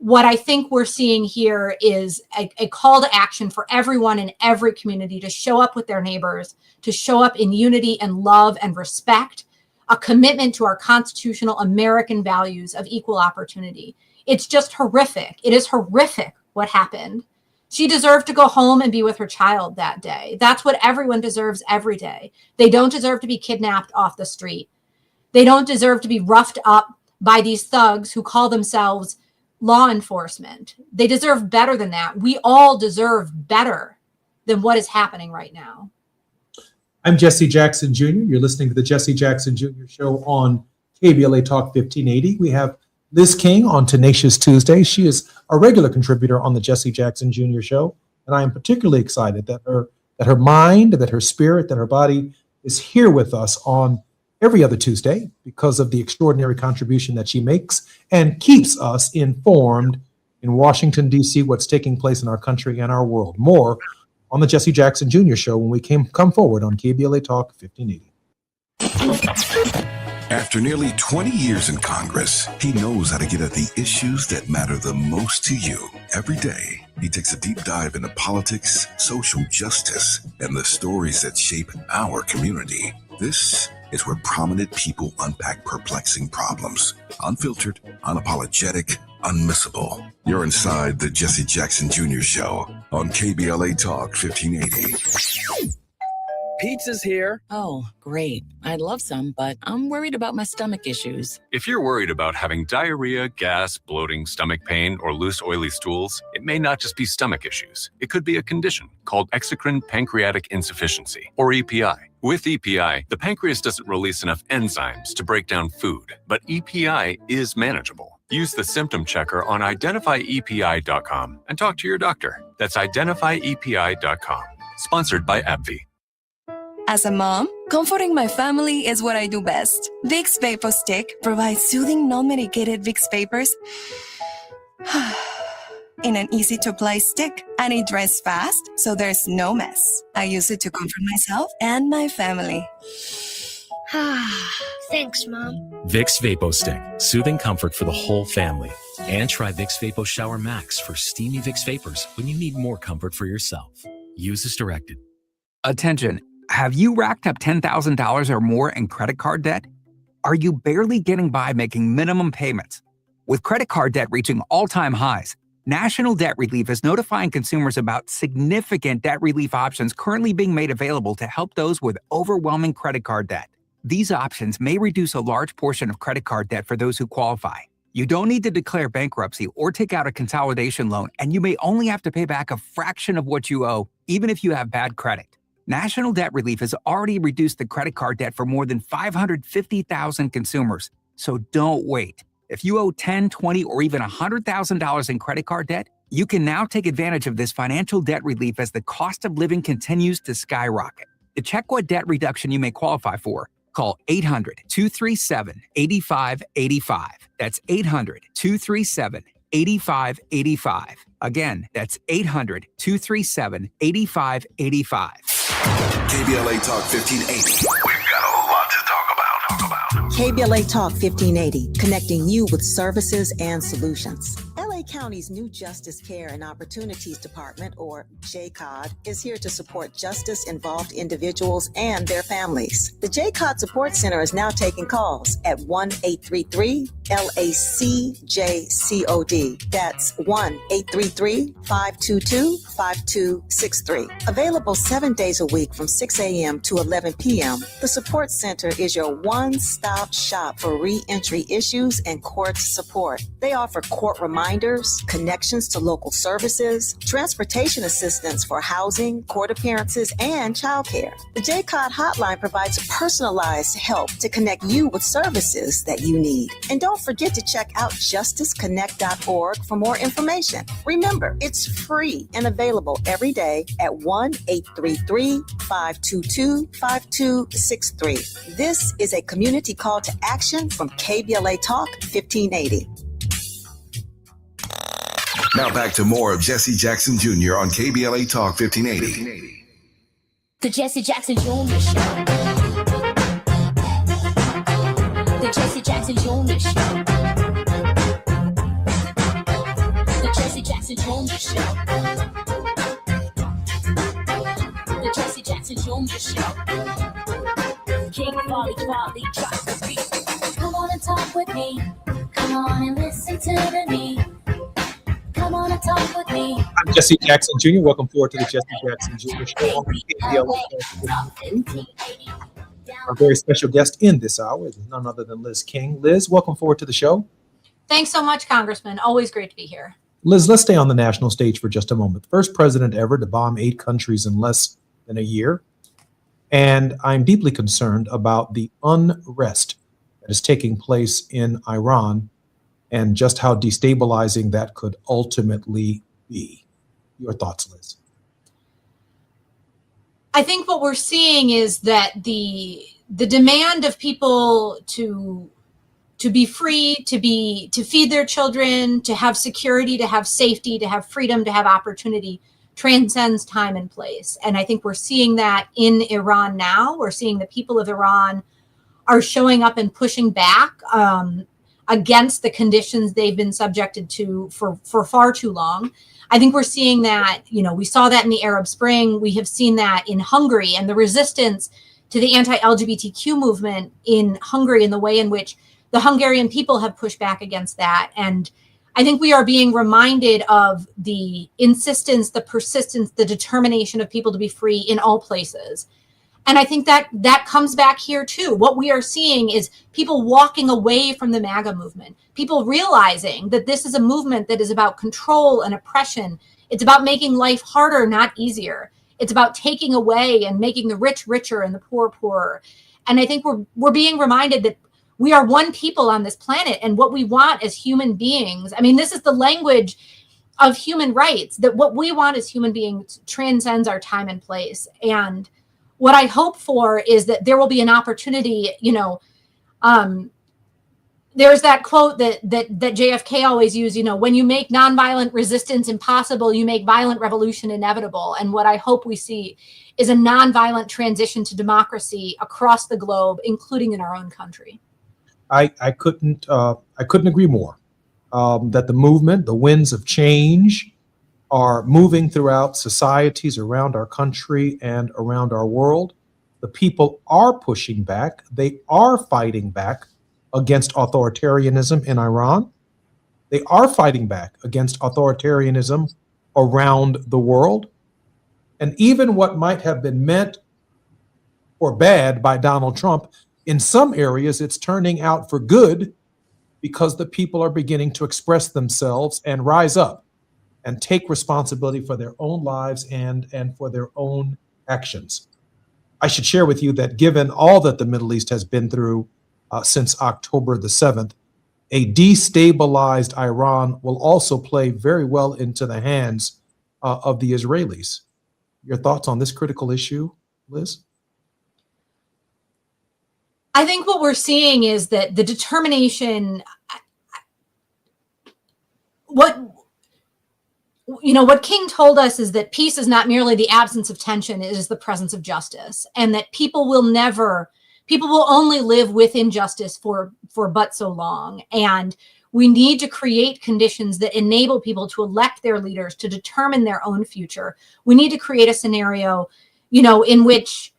what I think we're seeing here is a call to action for everyone in every community to show up with their neighbors, to show up in unity and love and respect, a commitment to our constitutional American values of equal opportunity. It's just horrific. It is horrific what happened. She deserved to go home and be with her child that day. That's what everyone deserves every day. They don't deserve to be kidnapped off the street. They don't deserve to be roughed up by these thugs who call themselves law enforcement. They deserve better than that. We all deserve better than what is happening right now. I'm Jesse Jackson Jr. You're listening to the Jesse Jackson Jr. Show on KBLA Talk 1580. We have Liz King on Tenacious Tuesday. She is a regular contributor on the Jesse Jackson Jr. Show, and I am particularly excited that her mind, that her spirit, that her body is here with us on every other Tuesday because of the extraordinary contribution that she makes and keeps us informed in Washington, D.C., what's taking place in our country and our world. More on the Jesse Jackson Jr. Show when we come forward on KBLA Talk 1580. After nearly 20 years in Congress, he knows how to get at the issues that matter the most to you. Every day, he takes a deep dive into politics, social justice, and the stories that shape our community. This is where prominent people unpack perplexing problems. Unfiltered, unapologetic, unmissable. You're inside the Jesse Jackson Jr. Show on KBLA Talk 1580. Pizza's here. Oh, great. I'd love some, but I'm worried about my stomach issues. If you're worried about having diarrhea, gas, bloating, stomach pain, or loose, oily stools, it may not just be stomach issues. It could be a condition called exocrine pancreatic insufficiency, or EPI. With EPI, the pancreas doesn't release enough enzymes to break down food, but EPI is manageable. Use the symptom checker on identifyepi.com and talk to your doctor. That's identifyepi.com. Sponsored by AbbVie. As a mom, comforting my family is what I do best. Vicks VapoStick provides soothing, non-medicated Vicks vapors in an easy-to-apply stick, and it dries fast, so there's no mess. I use it to comfort myself and my family. Thanks, Mom. Vicks VapoStick, soothing comfort for the whole family. And try Vicks Vapo Shower Max for steamy Vicks vapors when you need more comfort for yourself. Use as directed. Attention. Have you racked up $10,000 or more in credit card debt? Are you barely getting by making minimum payments? With credit card debt reaching all-time highs, National Debt Relief is notifying consumers about significant debt relief options currently being made available to help those with overwhelming credit card debt. These options may reduce a large portion of credit card debt for those who qualify. You don't need to declare bankruptcy or take out a consolidation loan, and you may only have to pay back a fraction of what you owe, even if you have bad credit. National Debt Relief has already reduced the credit card debt for more than 550,000 consumers. So don't wait. If you owe $10,000, $20,000, or even $100,000 in credit card debt, you can now take advantage of this financial debt relief as the cost of living continues to skyrocket. To check what debt reduction you may qualify for, call 800-237-8585. That's 800-237-8585. Again, that's 800-237-8585. KBLA Talk 1580. We've got a lot to talk about. KBLA Talk 1580, connecting you with services and solutions. LA County's new Justice Care and Opportunities Department, or JCOD, is here to support justice-involved individuals and their families. The JCOD Support Center is now taking calls at 1-833-LACJCOD. That's 1-833-522-5263. Available 7 days a week from 6 a.m. to 11 p.m., the Support Center is your one-stop shop for re-entry issues and court support. They offer court reminders, connections to local services, transportation assistance for housing, court appearances, and childcare. The JCOD hotline provides personalized help to connect you with services that you need. And don't forget to check out justiceconnect.org for more information. Remember, it's free and available every day at 1-833-522-5263. This is a community call to action from KBLA Talk 1580. Now back to more of Jesse Jackson Jr. on KBLA Talk 1580. The Jesse Jackson Jr. Show. The Jesse Jackson Jr. Show. Jackson Jr. Show. The Jesse Jackson Jr. Show. King Volley, drop the beat. Come on and talk with me. Come on and listen to the me. Come on and talk with me. I'm Jesse Jackson Jr. Welcome forward to the Jesse Jackson Jr. Show on KBLA. Our very special guest in this hour is none other than Liz King. Liz, welcome forward to the show. Thanks so much, Congressman. Always great to be here. Liz, let's stay on the national stage for just a moment. First president ever to bomb 8 countries in less than a year. And I'm deeply concerned about the unrest that is taking place in Iran and just how destabilizing that could ultimately be. Your thoughts, Liz? I think what we're seeing is that the demand of people to be free, to feed their children, to have security, to have safety, to have freedom, to have opportunity transcends time and place. And I think we're seeing that in Iran now. We're seeing the people of Iran are showing up and pushing back against the conditions they've been subjected to for far too long. I think we're seeing that, we saw that in the Arab Spring. We have seen that in Hungary and the resistance to the anti-LGBTQ movement in Hungary and the way in which the Hungarian people have pushed back against that. And I think we are being reminded of the insistence, the persistence, the determination of people to be free in all places. And I think that comes back here too. What we are seeing is people walking away from the MAGA movement, people realizing that this is a movement that is about control and oppression. It's about making life harder, not easier. It's about taking away and making the rich richer and the poor poorer. And I think we're being reminded that we are one people on this planet, and what we want as human beings, I mean, this is the language of human rights, that what we want as human beings transcends our time and place. And what I hope for is that there will be an opportunity, there's that quote that JFK always used, when you make nonviolent resistance impossible, you make violent revolution inevitable. And what I hope we see is a nonviolent transition to democracy across the globe, including in our own country. I couldn't agree more that the movement, the winds of change are moving throughout societies around our country and around our world. The people are pushing back. They are fighting back against authoritarianism in Iran. They are fighting back against authoritarianism around the world. And even what might have been meant for bad by Donald Trump, in some areas, it's turning out for good because the people are beginning to express themselves and rise up and take responsibility for their own lives and for their own actions. I should share with you that given all that the Middle East has been through since October the 7th, a destabilized Iran will also play very well into the hands of the Israelis. Your thoughts on this critical issue, Liz? I think what we're seeing is that the determination, what King told us is that peace is not merely the absence of tension, it is the presence of justice, and that people will only live with injustice for but so long. And we need to create conditions that enable people to elect their leaders, to determine their own future. We need to create a scenario, in which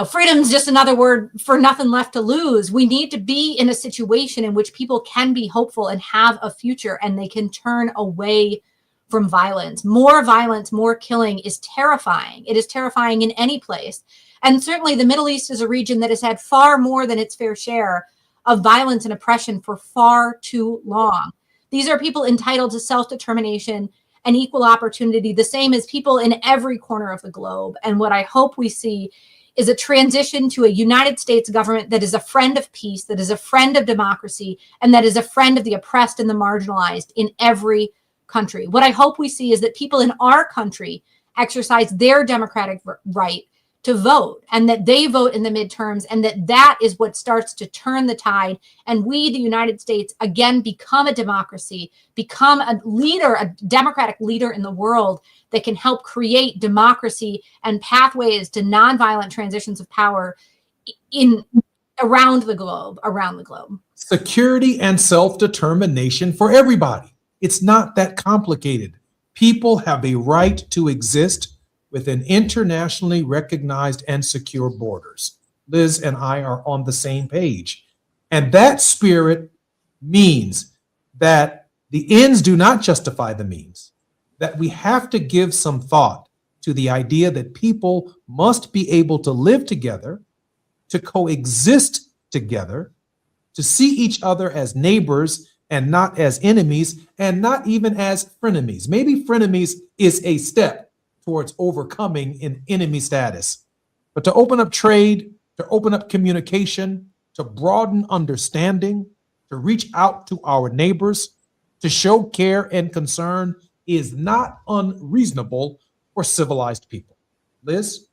freedom's just another word for nothing left to lose. We need to be in a situation in which people can be hopeful and have a future, and they can turn away from violence. More killing is terrifying. It is terrifying in any place. And certainly the Middle East is a region that has had far more than its fair share of violence and oppression for far too long. These are people entitled to self-determination and equal opportunity, the same as people in every corner of the globe. And what I hope we see is a transition to a United States government that is a friend of peace, that is a friend of democracy, and that is a friend of the oppressed and the marginalized in every country. What I hope we see is that people in our country exercise their democratic right to vote, and that they vote in the midterms, and that is what starts to turn the tide. And we, the United States, again, become a democracy, become a leader, a democratic leader in the world that can help create democracy and pathways to nonviolent transitions of power around the globe. Security and self-determination for everybody. It's not that complicated. People have a right to exist within internationally recognized and secure borders. Liz and I are on the same page. And that spirit means that the ends do not justify the means, that we have to give some thought to the idea that people must be able to live together, to coexist together, to see each other as neighbors and not as enemies, and not even as frenemies. Maybe frenemies is a step towards overcoming an enemy status. But to open up trade, to open up communication, to broaden understanding, to reach out to our neighbors, to show care and concern is not unreasonable for civilized people. Liz,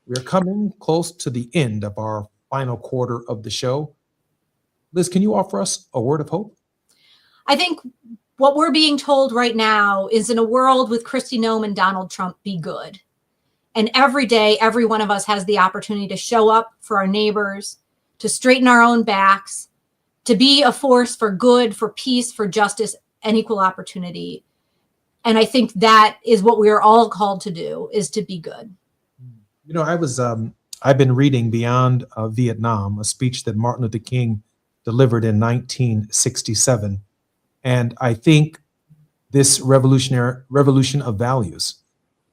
we're coming close to the end of our final quarter of the show. Liz, can you offer us a word of hope? I think what we're being told right now is, in a world with Kristi Noem and Donald Trump, be good. And every day, every one of us has the opportunity to show up for our neighbors, to straighten our own backs, to be a force for good, for peace, for justice, and equal opportunity. And I think that is what we are all called to do, is to be good. You know, I've been reading Beyond Vietnam, a speech that Martin Luther King delivered in 1967. And I think this revolution of values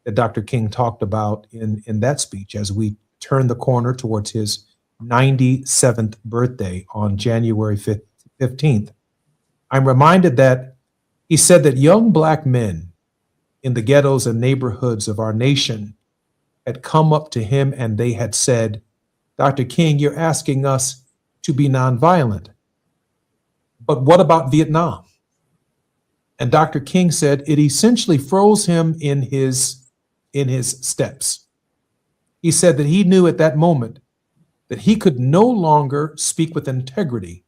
that Dr. King talked about in that speech, as we turn the corner towards his 97th birthday on January 15th, I'm reminded that he said that young Black men in the ghettos and neighborhoods of our nation had come up to him and they had said, Dr. King, you're asking us to be nonviolent, but what about Vietnam? And Dr. King said it essentially froze him in his steps. He said that he knew at that moment that he could no longer speak with integrity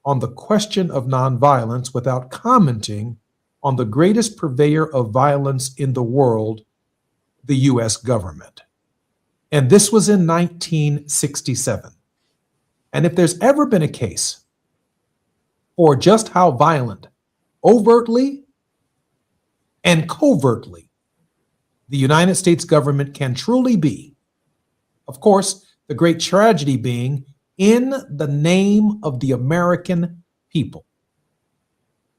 on the question of nonviolence without commenting on the greatest purveyor of violence in the world, the US government. And this was in 1967. And if there's ever been a case for just how violent, overtly and covertly, the United States government can truly be, of course, the great tragedy being in the name of the American people,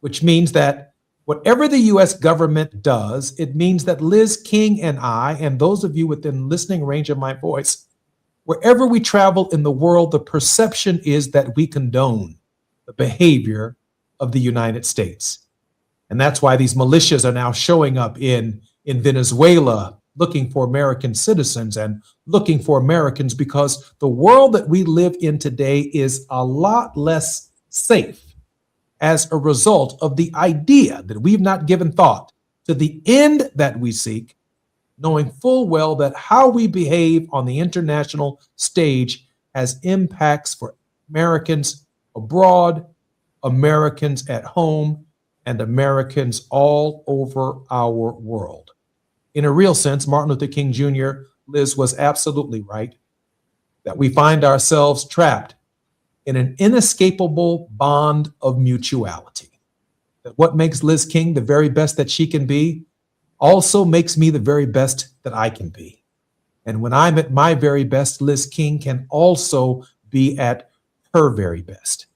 which means that whatever the US government does, it means that Liz King and I, and those of you within listening range of my voice, wherever we travel in the world, the perception is that we condone the behavior of the United States. And that's why these militias are now showing up in Venezuela, looking for American citizens and looking for Americans, because the world that we live in today is a lot less safe as a result of the idea that we've not given thought to the end that we seek, knowing full well that how we behave on the international stage has impacts for Americans abroad, Americans at home, and Americans all over our world. In a real sense, Martin Luther King Jr., Liz, was absolutely right that we find ourselves trapped in an inescapable bond of mutuality. That what makes Liz King the very best that she can be also makes me the very best that I can be. And when I'm at my very best, Liz King can also be at her very best.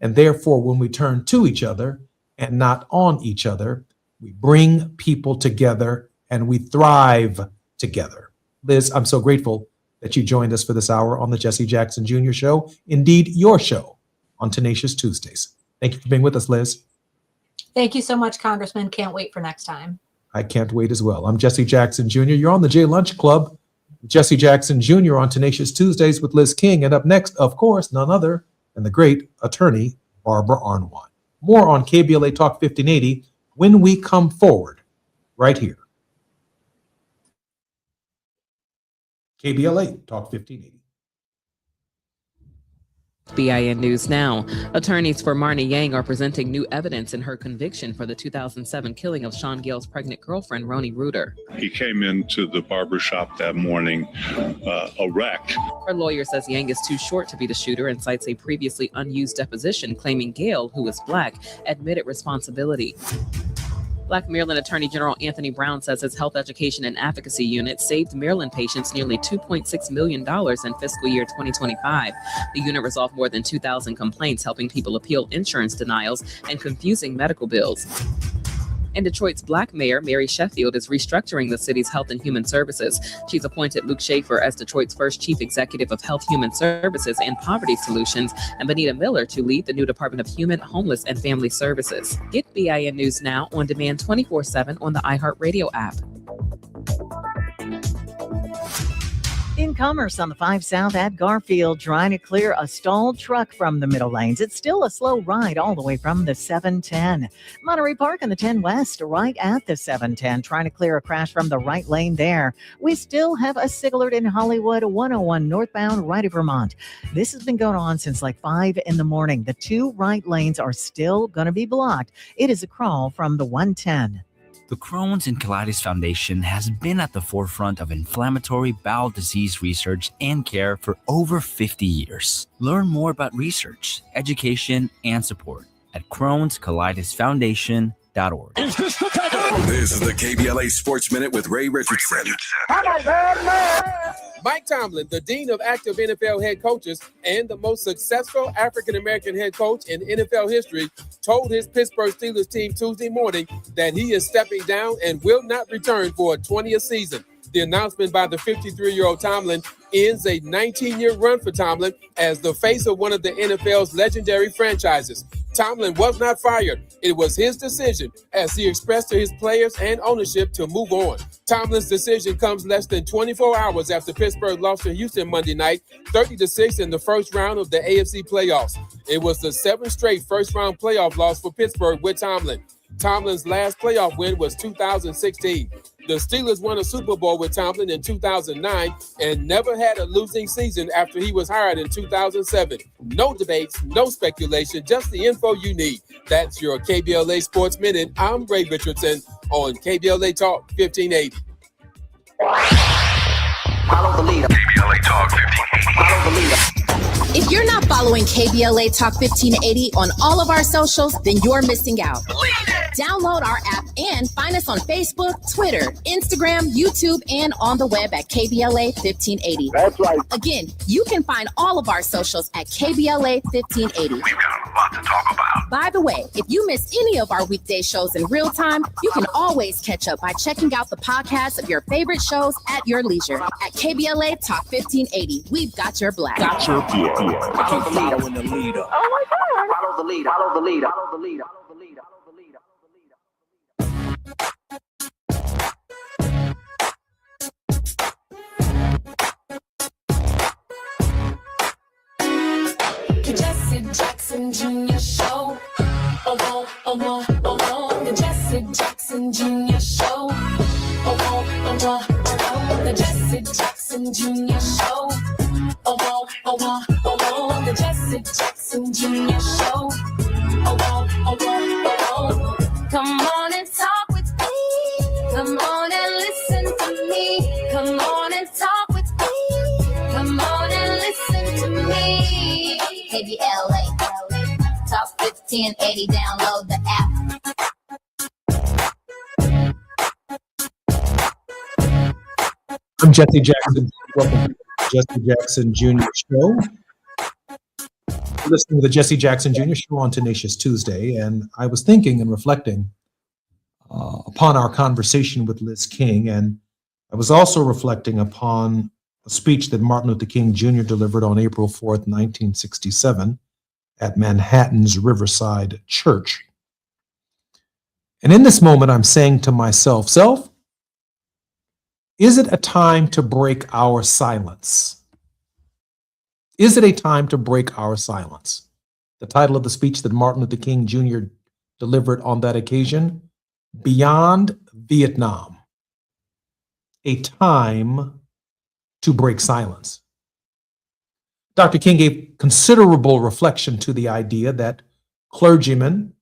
And therefore, when we turn to each other and not on each other, we bring people together and we thrive together. Liz, I'm so grateful that you joined us for this hour on the Jesse Jackson Jr. Show, indeed your show on Tenacious Tuesdays. Thank you for being with us, Liz. Thank you so much, Congressman. Can't wait for next time. I can't wait as well. I'm Jesse Jackson Jr. You're on the J Lunch Club. Jesse Jackson Jr. on Tenacious Tuesdays with Liz King. And up next, of course, none other than the great attorney, Barbara Arnwine. More on KBLA Talk 1580 when we come forward right here. KBLA Talk 1580. BIN News Now. Attorneys for Marnie Yang are presenting new evidence in her conviction for the 2007 killing of Sean Gale's pregnant girlfriend, Roni Reuter. He came into the barbershop that morning a wreck. Her lawyer says Yang is too short to be the shooter and cites a previously unused deposition claiming Gale, who is Black, admitted responsibility. Black Maryland Attorney General Anthony Brown says his Health Education and Advocacy Unit saved Maryland patients nearly $2.6 million in fiscal year 2025. The unit resolved more than 2,000 complaints, helping people appeal insurance denials and confusing medical bills. And Detroit's Black Mayor, Mary Sheffield, is restructuring the city's Health and Human Services. She's appointed Luke Schaefer as Detroit's first Chief Executive of Health, Human Services, and Poverty Solutions, and Benita Miller to lead the new Department of Human, Homeless, and Family Services. Get BIN News Now on demand 24/7 on the iHeartRadio app. In Commerce on the 5 South at Garfield, trying to clear a stalled truck from the middle lanes. It's still a slow ride all the way from the 710. Monterey Park and the 10 West, right at the 710, trying to clear a crash from the right lane there. We still have a Sigillard in Hollywood, 101 northbound, right of Vermont. This has been going on since like 5 in the morning. The 2 right lanes are still going to be blocked. It is a crawl from the 110. The Crohn's and Colitis Foundation has been at the forefront of inflammatory bowel disease research and care for over 50 years. Learn more about research, education, and support at Crohn'sColitisFoundation.org. This is the KBLA Sports Minute with Ray Richardson. Mike Tomlin, the dean of active NFL head coaches and the most successful African-American head coach in NFL history, told his Pittsburgh Steelers team Tuesday morning that he is stepping down and will not return for a 20th season. The announcement by the 53-year-old Tomlin ends a 19-year run for Tomlin as the face of one of the NFL's legendary franchises. Tomlin was not fired. It was his decision, as he expressed to his players and ownership to move on. Tomlin's decision comes less than 24 hours after Pittsburgh lost to Houston Monday night, 30-6 in the first round of the AFC playoffs. It was the 7th straight first-round playoff loss for Pittsburgh with Tomlin. Tomlin's last playoff win was 2016. The Steelers won a Super Bowl with Tomlin in 2009 and never had a losing season after he was hired in 2007. No debates, no speculation, just the info you need. That's your KBLA Sports Minute. I'm Ray Richardson on KBLA Talk 1580. Follow the leader. KBLA Talk 1580. Follow the leader. If you're not following KBLA Talk 1580 on all of our socials, then you're missing out. Download our app and find us on Facebook, Twitter, Instagram, YouTube, and on the web at KBLA 1580. That's right. Again, you can find all of our socials at KBLA 1580. We've got a lot to talk about. By the way, if you miss any of our weekday shows in real time, you can always catch up by checking out the podcast of your favorite shows at your leisure. At KBLA Talk 1580, we've got your black. Got your black. Follow the leader. Oh my God. Follow the leader. Follow the leader. Follow the leader. Follow the leader. The Jesse Jackson Jr. Show. The Jesse Jackson Jr. Show. The Jesse Jackson Jr. Show. The Jesse Jackson Jr. Show. Come on and talk with me. Come on and listen to me. Come on and talk with me. Come on and listen to me. KBLA Talk 1580. Download the app. I'm Jesse Jackson. Welcome to the Jesse Jackson Jr. Show. You're listening to the Jesse Jackson Jr. Show on Tenacious Tuesday, and I was thinking and reflecting upon our conversation with Liz King, and I was also reflecting upon a speech that Martin Luther King Jr. delivered on April 4th, 1967 at Manhattan's Riverside Church. And in this moment, I'm saying to myself, self, is it a time to break our silence? Is it a time to break our silence? The title of the speech that Martin Luther King Jr. delivered on that occasion, Beyond Vietnam, a time to break silence. Dr. King gave considerable reflection to the idea that clergymen,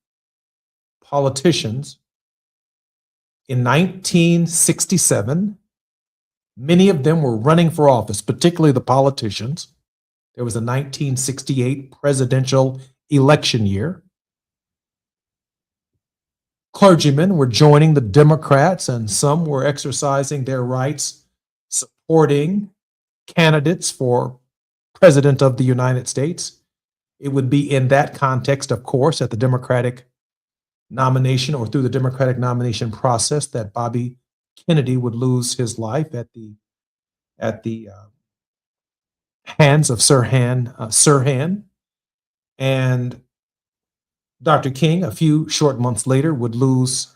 politicians, in 1967, many of them were running for office, particularly the politicians. There was a 1968 presidential election year. clergymen were joining the Democrats, and some were exercising their rights, supporting candidates for President of the United States. It would be in that context, of course, at the Democratic nomination or through the Democratic nomination process that Bobby Kennedy would lose his life at the hands of Sirhan. And Dr. King, a few short months later, would lose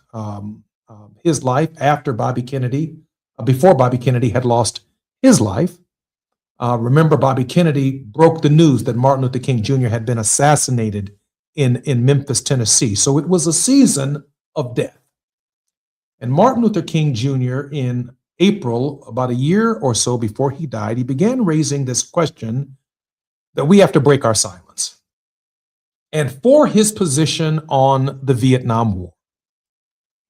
his life after Bobby Kennedy, before Bobby Kennedy had lost his life. Remember, Bobby Kennedy broke the news that Martin Luther King Jr. had been assassinated in Memphis, Tennessee. So it was a season of death. And Martin Luther King Jr., in April, about a year or so before he died, he began raising this question that we have to break our silence. And for his position on the Vietnam War,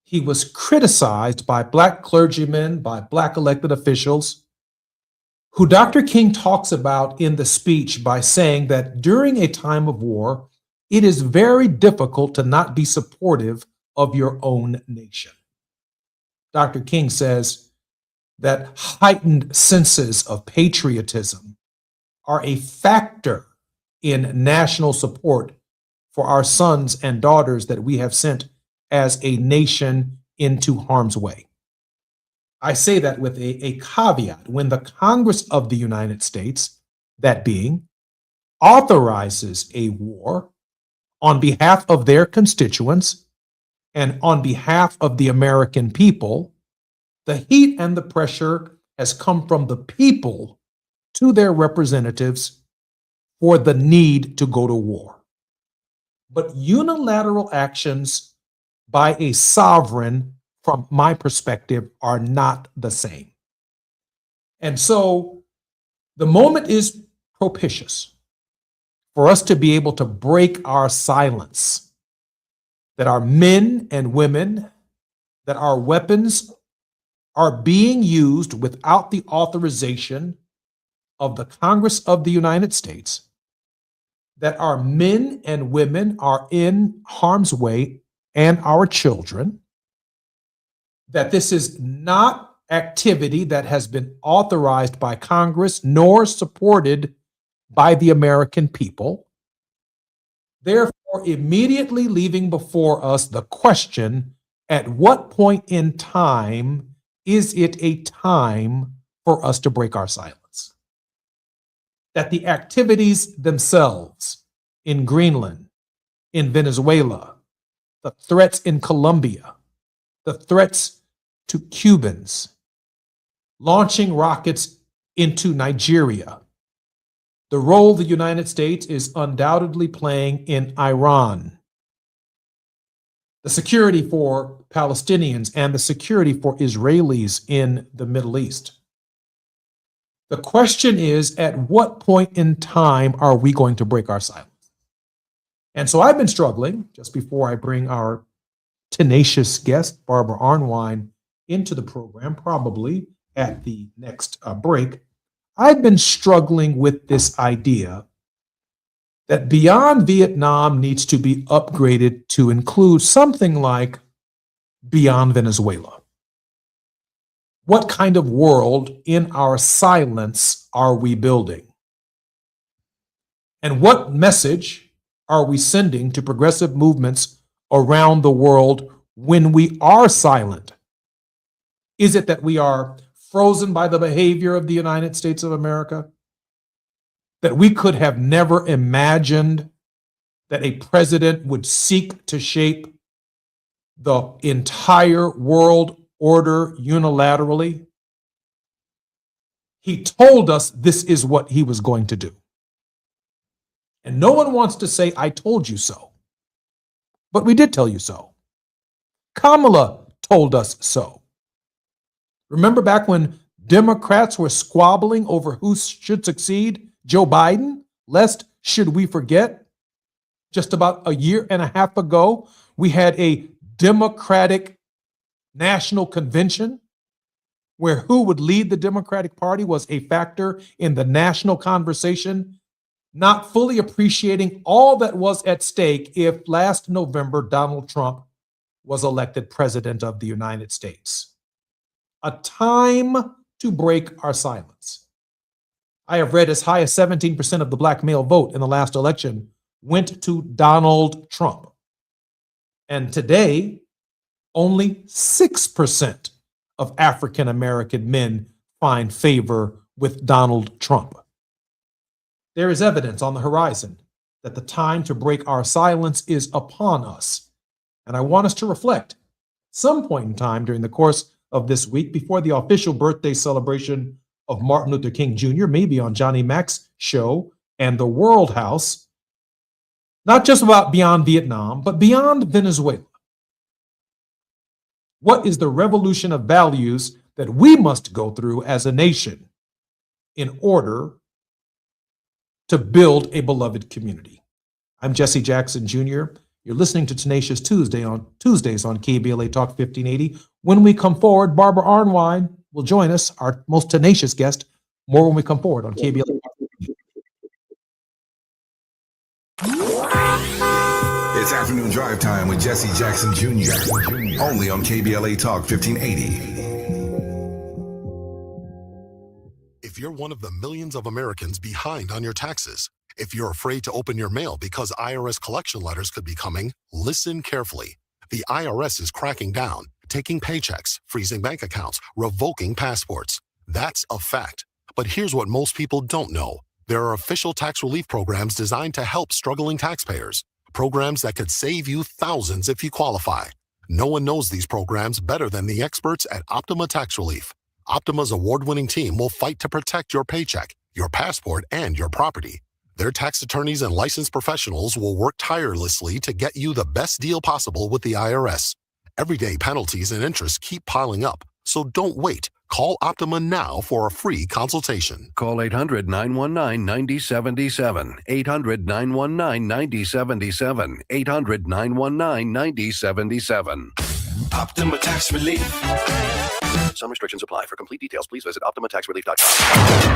he was criticized by Black clergymen, by Black elected officials, who Dr. King talks about in the speech by saying that during a time of war, it is very difficult to not be supportive of your own nation. Dr. King says that heightened senses of patriotism are a factor in national support for our sons and daughters that we have sent as a nation into harm's way. I say that with a caveat. When the Congress of the United States, that being, authorizes a war on behalf of their constituents and on behalf of the American people, the heat and the pressure has come from the people to their representatives for the need to go to war. But unilateral actions by a sovereign, from my perspective, are not the same. And so the moment is propitious for us to be able to break our silence, that our men and women, that our weapons are being used without the authorization of the Congress of the United States, that our men and women are in harm's way and our children, that this is not activity that has been authorized by Congress nor supported by the American people. Therefore, immediately leaving before us the question, at what point in time is it a time for us to break our silence? That the activities themselves in Greenland, in Venezuela, the threats in Colombia, the threats to Cubans, launching rockets into Nigeria, the role the United States is undoubtedly playing in Iran, the security for Palestinians and the security for Israelis in the Middle East. The question is, at what point in time are we going to break our silence? And so I've been struggling, just before I bring our tenacious guest, Barbara Arnwine, into the program, probably at the next break. I've been struggling with this idea that Beyond Vietnam needs to be upgraded to include something like Beyond Venezuela. What kind of world in our silence are we building? And what message are we sending to progressive movements around the world when we are silent? Is it that we are frozen by the behavior of the United States of America? That we could have never imagined that a president would seek to shape the entire world order unilaterally? He told us this is what he was going to do. And no one wants to say, I told you so. But we did tell you so. Kamala told us so. Remember back when Democrats were squabbling over who should succeed Joe Biden, lest should we forget, just about a year and a half ago, we had a Democratic National Convention where who would lead the Democratic Party was a factor in the national conversation, not fully appreciating all that was at stake if last November Donald Trump was elected president of the United States. A time to break our silence. I have read as high as 17% of the black male vote in the last election went to Donald Trump. And today, only 6% of African American men find favor with Donald Trump. There is evidence on the horizon that the time to break our silence is upon us. And I want us to reflect some point in time during the course of this week before the official birthday celebration of Martin Luther King Jr., maybe on Johnny Mac's show and the World House, not just about beyond Vietnam, but beyond Venezuela. What is the revolution of values that we must go through as a nation in order to build a beloved community? I'm Jesse Jackson Jr. You're listening to Tenacious Tuesdays on KBLA Talk 1580. When we come forward, Barbara Arnwine will join us, our most tenacious guest, more when we come forward on KBLA Talk 1580. It's afternoon drive time with Jesse Jackson Jr. Only on KBLA Talk 1580. If you're one of the millions of Americans behind on your taxes, if you're afraid to open your mail because IRS collection letters could be coming, listen carefully. The IRS is cracking down, taking paychecks, freezing bank accounts, revoking passports. That's a fact. But here's what most people don't know. There are official tax relief programs designed to help struggling taxpayers. Programs that could save you thousands if you qualify. No one knows these programs better than the experts at Optima Tax Relief. Optima's award-winning team will fight to protect your paycheck, your passport, and your property. Their tax attorneys and licensed professionals will work tirelessly to get you the best deal possible with the IRS. Everyday penalties and interest keep piling up, so don't wait. Call Optima now for a free consultation. Call 800-919-9077. 800-919-9077. 800-919-9077. Optima Tax Relief. Some restrictions apply. For complete details, please visit OptimaTaxRelief.com.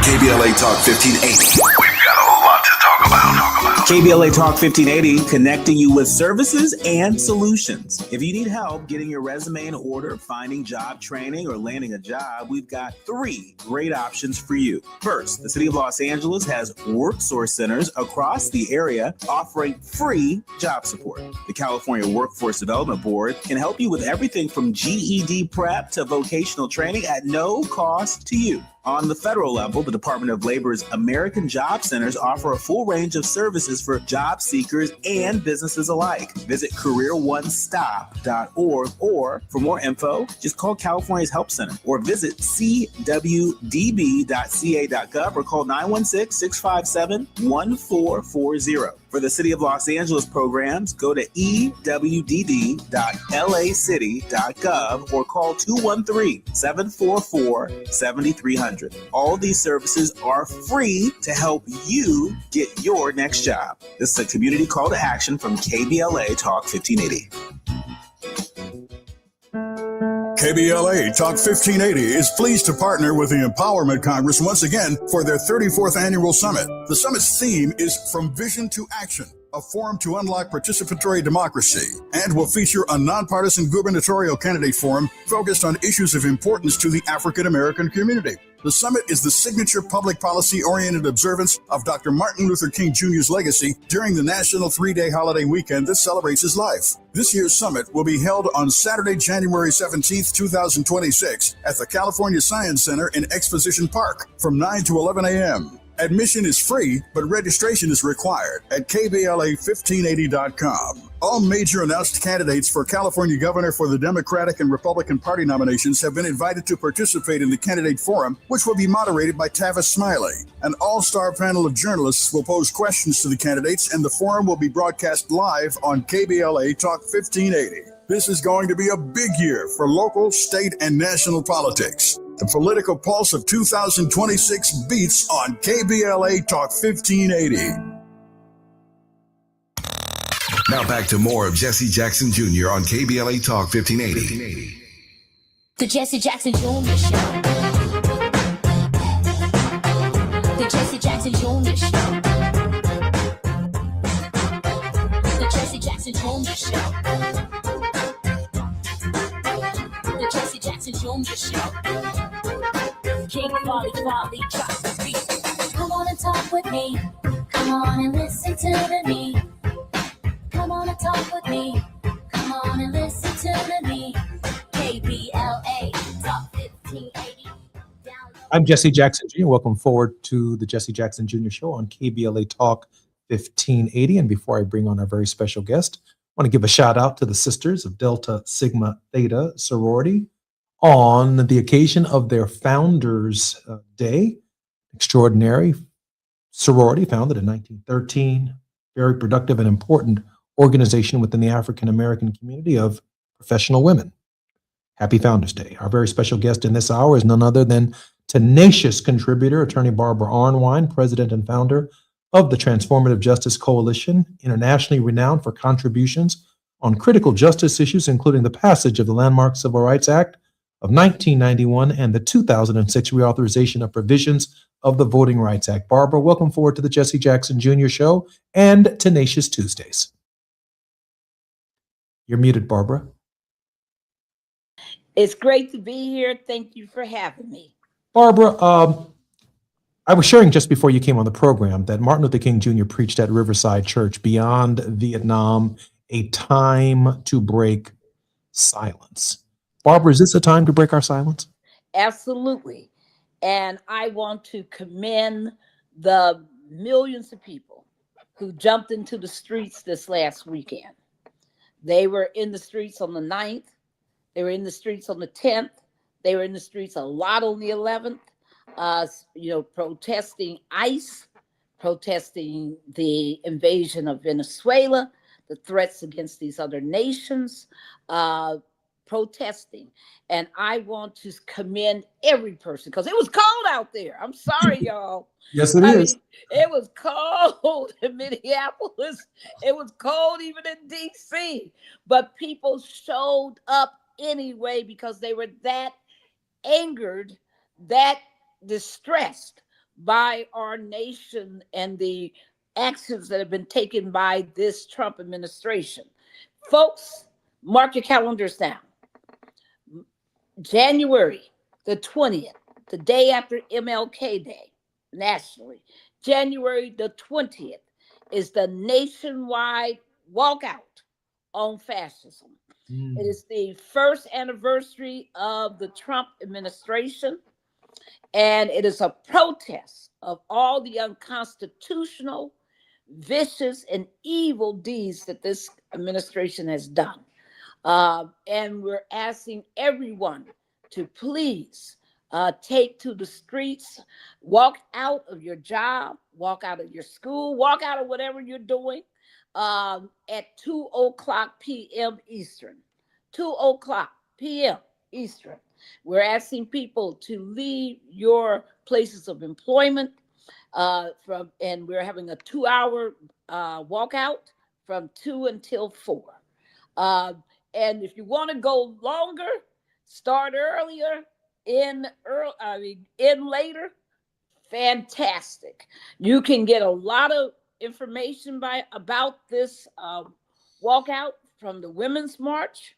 KBLA Talk 1580. We've got a whole lot to talk about. KBLA Talk 1580, connecting you with services and solutions. If you need help getting your resume in order, finding job training, or landing a job, we've got 3 great options for you. First, the City of Los Angeles has WorkSource centers across the area offering free job support. The California Workforce Development Board can help you with everything from GED prep to vocational training at no cost to you. On the federal level, the Department of Labor's American Job Centers offer a full range of services for job seekers and businesses alike. Visit careeronestop.org, or for more info, just call California's Help Center or visit cwdb.ca.gov or call 916-657-1440. For the City of Los Angeles programs, go to ewdd.lacity.gov or call 213-744-7300. All these services are free to help you get your next job. This is a community call to action from KBLA Talk 1580. KBLA Talk 1580 is pleased to partner with the Empowerment Congress once again for their 34th annual summit. The summit's theme is From Vision to Action, a forum to unlock participatory democracy, and will feature a nonpartisan gubernatorial candidate forum focused on issues of importance to the African American community. The summit is the signature public policy-oriented observance of Dr. Martin Luther King Jr.'s legacy during the national 3-day holiday weekend that celebrates his life. This year's summit will be held on Saturday, January 17th, 2026 at the California Science Center in Exposition Park from 9 to 11 a.m. Admission is free, but registration is required at KBLA1580.com. All major announced candidates for California governor for the Democratic and Republican Party nominations have been invited to participate in the candidate forum, which will be moderated by Tavis Smiley. An all-star panel of journalists will pose questions to the candidates, and the forum will be broadcast live on KBLA Talk 1580. This is going to be a big year for local, state, and national politics. The political pulse of 2026 beats on KBLA Talk 1580. Now back to more of Jesse Jackson Jr. on KBLA Talk 1580. The Jesse Jackson Jr. Show. The Jesse Jackson Jr. Show. The Jesse Jackson Jr. Show. Junior Show. King Folly, drop the beat. Come on and talk with me. Come on and listen to me. Come on and talk with me. Come on and listen to me. KBLA Talk 1580. I'm Jesse Jackson Jr. Welcome forward to the Jesse Jackson Jr. Show on KBLA Talk 1580. And before I bring on our very special guest, I want to give a shout out to the sisters of Delta Sigma Theta sorority on the occasion of their Founders Day. Extraordinary sorority founded in 1913, very productive and important organization within the African American community of professional women. Happy Founders Day. Our very special guest in this hour is none other than tenacious contributor, attorney Barbara Arnwine, president and founder of the Transformative Justice Coalition, internationally renowned for contributions on critical justice issues, including the passage of the landmark Civil Rights Act of 1991 and the 2006 reauthorization of provisions of the Voting Rights Act. Barbara, welcome forward to the Jesse Jackson Jr. Show and Tenacious Tuesdays. You're muted, Barbara. It's great to be here. Thank you for having me. Barbara, I was sharing just before you came on the program that Martin Luther King Jr. preached at Riverside Church, Beyond Vietnam, a time to break silence. Barbara, is this a time to break our silence? Absolutely. And I want to commend the millions of people who jumped into the streets this last weekend. They were in the streets on the 9th. They were in the streets on the 10th. They were in the streets a lot on the 11th, protesting ICE, protesting the invasion of Venezuela, the threats against these other nations, protesting. And I want to commend every person because it was cold out there. I'm sorry, y'all. Yes, it is. It was cold in Minneapolis. It was cold even in DC. But people showed up anyway because they were that angered, that distressed by our nation and the actions that have been taken by this Trump administration. Folks, mark your calendars down. January the 20th, the day after MLK Day, nationally, January the 20th is the nationwide walkout on fascism. It is the first anniversary of the Trump administration, and it is a protest of all the unconstitutional, vicious, and evil deeds that this administration has done. And we're asking everyone to please take to the streets, walk out of your job, walk out of your school, walk out of whatever you're doing. At 2:00 p.m. Eastern. 2:00 p.m. Eastern. We're asking people to leave your places of employment and we're having a 2-hour walkout from 2 until 4. And if you want to go longer, start earlier, end later, fantastic. You can get a lot of information about this walkout from the Women's March,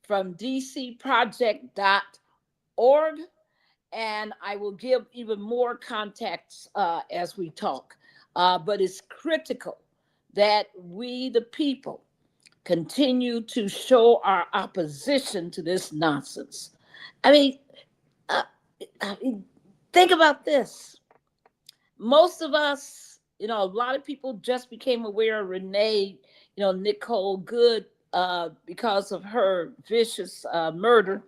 from dcproject.org, and I will give even more contacts as we talk. But it's critical that we, the people, continue to show our opposition to this nonsense. I mean, think about this. Most of us, a lot of people just became aware of Renee, Nicole Good, because of her vicious murder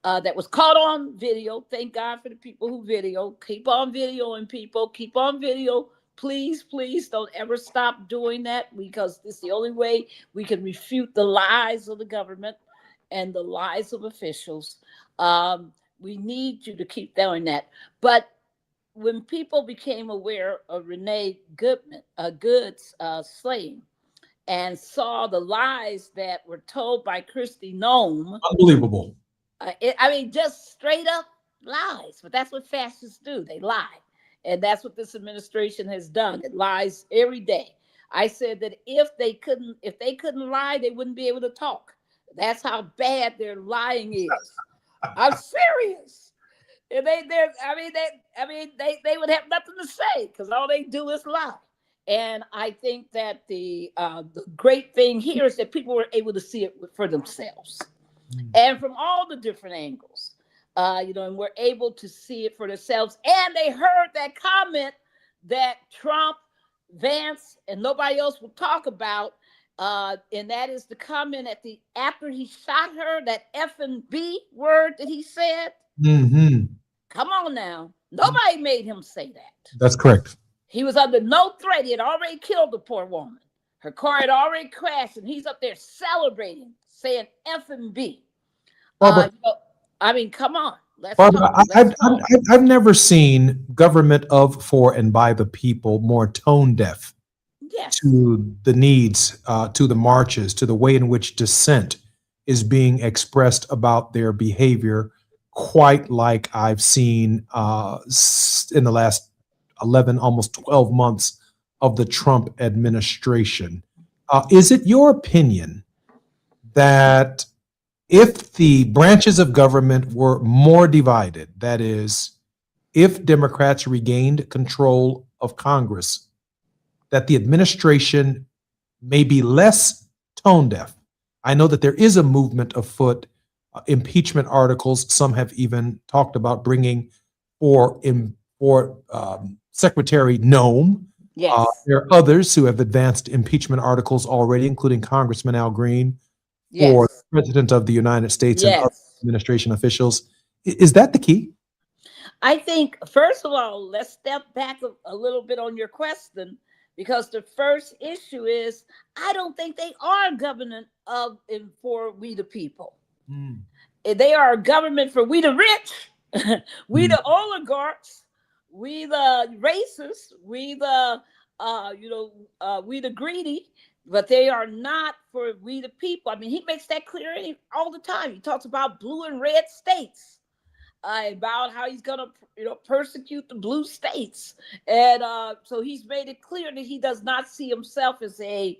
that was caught on video. Thank God for the people who video. Keep on videoing, people. Keep on video. Please, please don't ever stop doing that because it's the only way we can refute the lies of the government and the lies of officials. We need you to keep doing that. But when people became aware of Renee Good's slaying and saw the lies that were told by Kristi Noem. Unbelievable. Just straight up lies. But that's what fascists do. They lie. And that's what this administration has done. It lies every day. I said that if they couldn't lie, they wouldn't be able to talk. That's how bad their lying is. I'm serious. And they would have nothing to say because all they do is lie. And I think that the great thing here is that people were able to see it for themselves, and from all the different angles, and we're able to see it for themselves. And they heard that comment that Trump, Vance, and nobody else will talk about, and that is the comment after he shot her, that F and B word that he said. Mm-hmm. Come on now, nobody made him say that. That's correct. He was under no threat. He had already killed the poor woman. Her car had already crashed, and he's up there celebrating, saying F and B. Barbara, Come on. Barbara, I've never seen government of, for, and by the people more tone deaf to the needs, to the marches, to the way in which dissent is being expressed about their behavior, quite like I've seen in the last 11, almost 12 months of the Trump administration. Is it your opinion that if the branches of government were more divided, that is, if Democrats regained control of Congress, that the administration may be less tone deaf? I know that there is a movement afoot, impeachment articles. Some have even talked about bringing for Secretary Noem. Yes. There are others who have advanced impeachment articles already, including Congressman Al Green, Yes. for the President of the United States and Yes. other administration officials. Is that the key? I think, first of all, let's step back a little bit on your question, because the first issue is I don't think they are a government of and for we the people. They are a government for we the rich, we the oligarchs, we the racists, we the we the greedy, but they are not for we the people. I mean, he makes that clear all the time. He talks about blue and red states, about how he's gonna persecute the blue states, and so he's made it clear that he does not see himself as a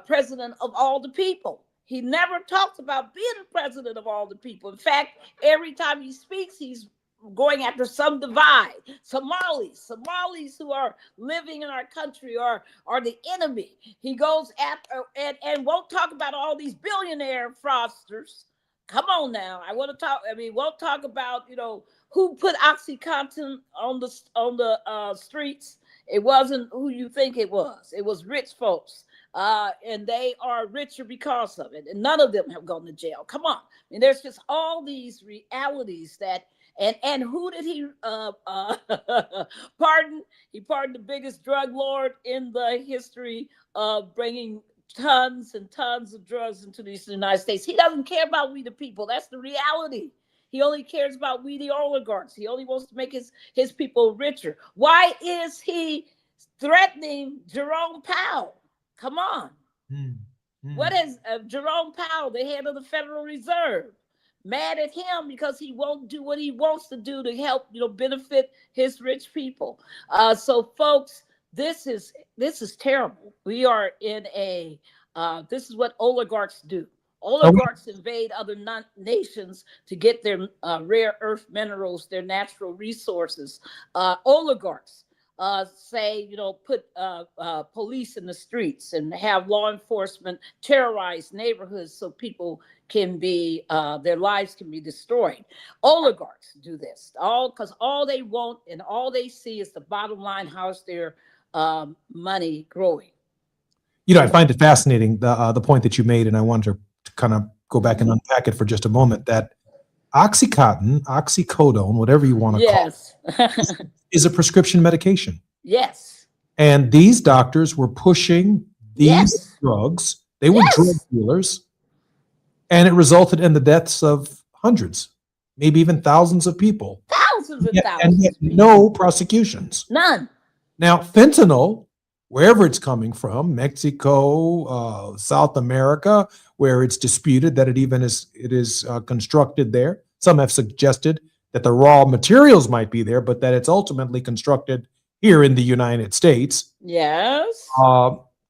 president of all the people. He never talks about being a president of all the people. In fact, every time he speaks, he's going after some divide. Somalis who are living in our country are the enemy. He goes after and won't talk about all these billionaire fraudsters. Come on now. Won't talk about, who put OxyContin on the streets. It wasn't who you think it was. It was rich folks. And they are richer because of it. And none of them have gone to jail. Come on. There's just all these realities that, and who did he pardon? He pardoned the biggest drug lord in the history of bringing tons and tons of drugs into the United States. He doesn't care about we the people. That's the reality. He only cares about we the oligarchs. He only wants to make his people richer. Why is he threatening Jerome Powell? Come on. What is Jerome Powell, the head of the Federal Reserve, mad at him because he won't do what he wants to do to help, benefit his rich people? So, folks, this is terrible. We are in this is what oligarchs do. Oligarchs invade other nations to get their rare earth minerals, their natural resources. Oligarchs say, put police in the streets and have law enforcement terrorize neighborhoods so people can be, their lives can be destroyed. Oligarchs do this, because all they want and all they see is the bottom line, how's their money growing. I find it fascinating, the point that you made, and I wanted to kind of go back and unpack it for just a moment, that OxyContin, oxycodone, whatever you want to call it, is a prescription medication. Yes. And these doctors were pushing these drugs. They were drug dealers. And it resulted in the deaths of hundreds, maybe even thousands of people. Thousands and thousands. And yet no prosecutions. None. Now, fentanyl, wherever it's coming from, Mexico, South America, where it's disputed that it is constructed there. Some have suggested that the raw materials might be there, but that it's ultimately constructed here in the United States. Yes.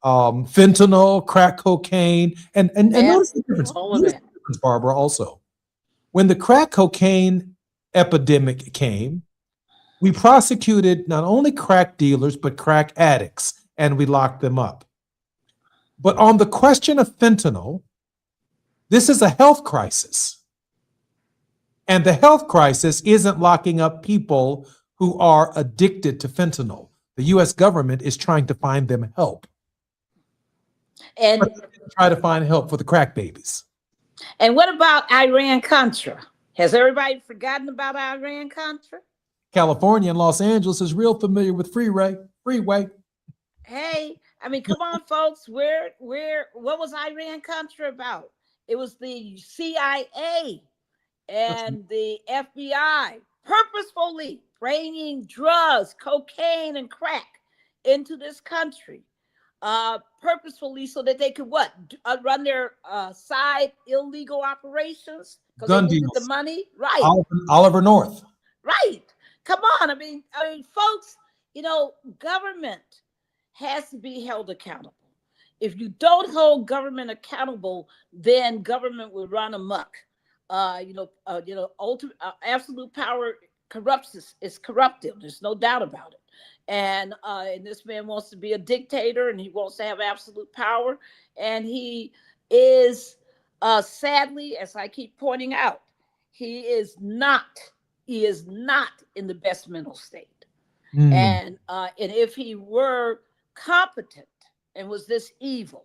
Fentanyl, crack cocaine, and notice the difference. Notice the difference, Barbara, also. When the crack cocaine epidemic came, we prosecuted not only crack dealers, but crack addicts, and we locked them up. But on the question of fentanyl, this is a health crisis. And the health crisis isn't locking up people who are addicted to fentanyl. The U.S. government is trying to find them help. And try to find help for the crack babies. And what about Iran-Contra? Has everybody forgotten about Iran-Contra? California and Los Angeles is real familiar with freeway. Hey, I mean, come on, folks. What was Iran-Contra about? It was the CIA and the FBI purposefully bringing drugs, cocaine, and crack into this country, purposefully so that they could run their side illegal operations because they needed the money, right? Oliver North, right? Come on, I mean, folks, government has to be held accountable. If you don't hold government accountable, then government will run amok. Absolute power corrupts is corruptive. There's no doubt about it. And this man wants to be a dictator, and he wants to have absolute power. And he is, sadly, as I keep pointing out, he is not in the best mental state. And if he were competent and was this evil,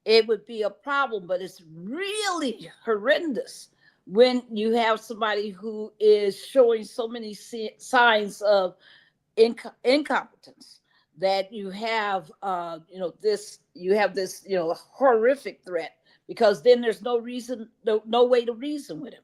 it would be a problem. But it's really horrendous when you have somebody who is showing so many signs of incompetence that you have this horrific threat, because then there's no way to reason with him.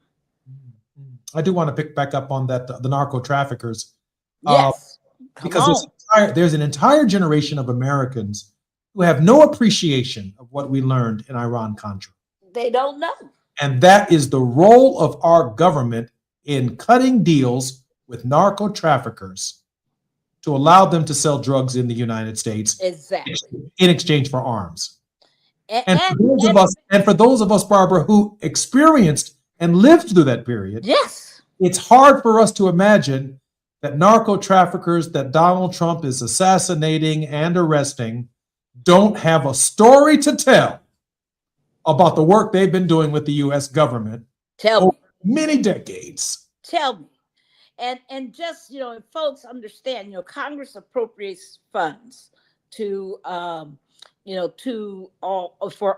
I do want to pick back up on that, the narco traffickers. Yes, because there's an entire generation of Americans who have no appreciation of what we learned in Iran-Contra. They don't know. And that is the role of our government in cutting deals with narco traffickers to allow them to sell drugs in the United States, exactly, in exchange for arms. And for those of us, Barbara, who experienced and lived through that period, yes, it's hard for us to imagine that narco traffickers that Donald Trump is assassinating and arresting don't have a story to tell about the work they've been doing with the U.S. government over many decades. Tell me. And just, folks understand, Congress appropriates funds to for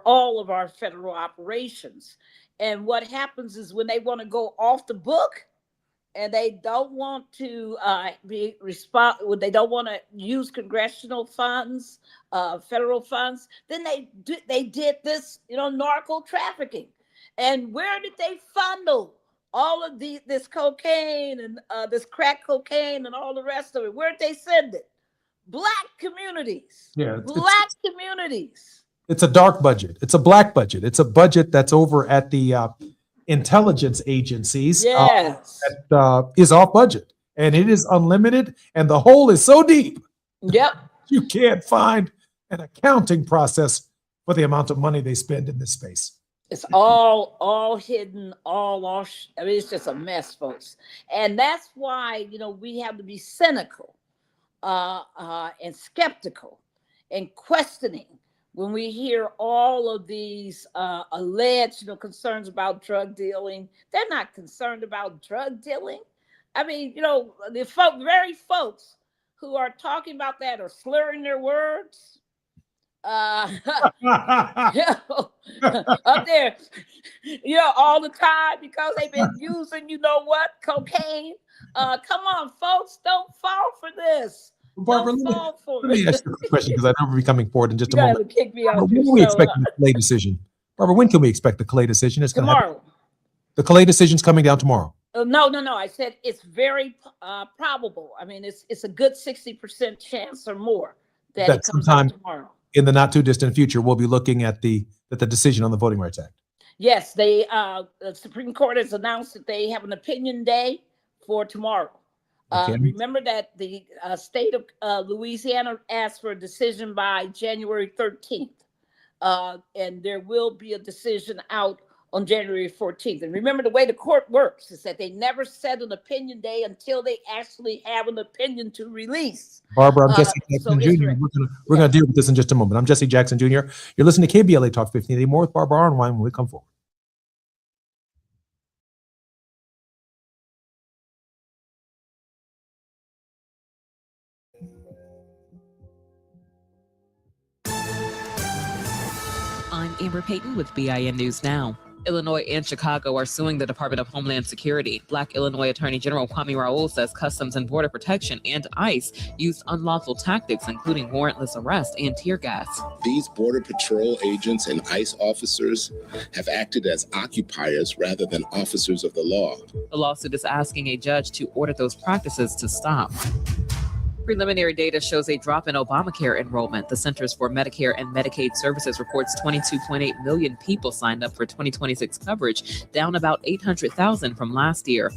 all of our federal operations. And what happens is when they want to go off the book and they don't want to they don't want to use congressional funds, federal funds, then they did this, narco trafficking. And where did they funnel all of this cocaine and this crack cocaine and all the rest of it? Where'd they send it? Black communities. Yeah, Black communities. It's a dark budget. It's a black budget. It's a budget that's over at the intelligence agencies. Yes. That is off budget, and it is unlimited, and the hole is so deep. Yep. You can't find an accounting process for the amount of money they spend in this space. It's all hidden, it's just a mess, folks. And that's why, we have to be cynical and skeptical and questioning when we hear all of these alleged, concerns about drug dealing. They're not concerned about drug dealing. I mean, the very folks who are talking about that are slurring their words. Up there, all the time, because they've been using, cocaine. Come on, folks, don't fall for this. Barbara, let me ask you a question, because I know we're becoming forward in just a moment. Kick me out. When can we expect the Clay decision? Barbara, when can we expect the Clay decision? It's tomorrow. The Clay decision's coming down tomorrow. No. I said it's very probable. I mean, it's a good 60% chance or more that it comes out tomorrow. In the not too distant future, we'll be looking at the decision on the Voting Rights Act. Yes, the Supreme Court has announced that they have an opinion day for tomorrow. Okay. Remember that the state of Louisiana asked for a decision by January 13th, and there will be a decision out on January 14th. And remember, the way the court works is that they never set an opinion day until they actually have an opinion to release. Barbara, I'm Jesse Jackson Jr. We're going to deal with this in just a moment. I'm Jesse Jackson Jr. You're listening to KBLA Talk 1580. More with Barbara Arnwine when we come forward. I'm Amber Payton with BIN News Now. Illinois and Chicago are suing the Department of Homeland Security. Black Illinois Attorney General Kwame Raoul says Customs and Border Protection and ICE used unlawful tactics, including warrantless arrest and tear gas. These Border Patrol agents and ICE officers have acted as occupiers rather than officers of the law. The lawsuit is asking a judge to order those practices to stop. Preliminary data shows a drop in Obamacare enrollment. The Centers for Medicare and Medicaid Services reports 22.8 million people signed up for 2026 coverage, down about 800,000 from last year.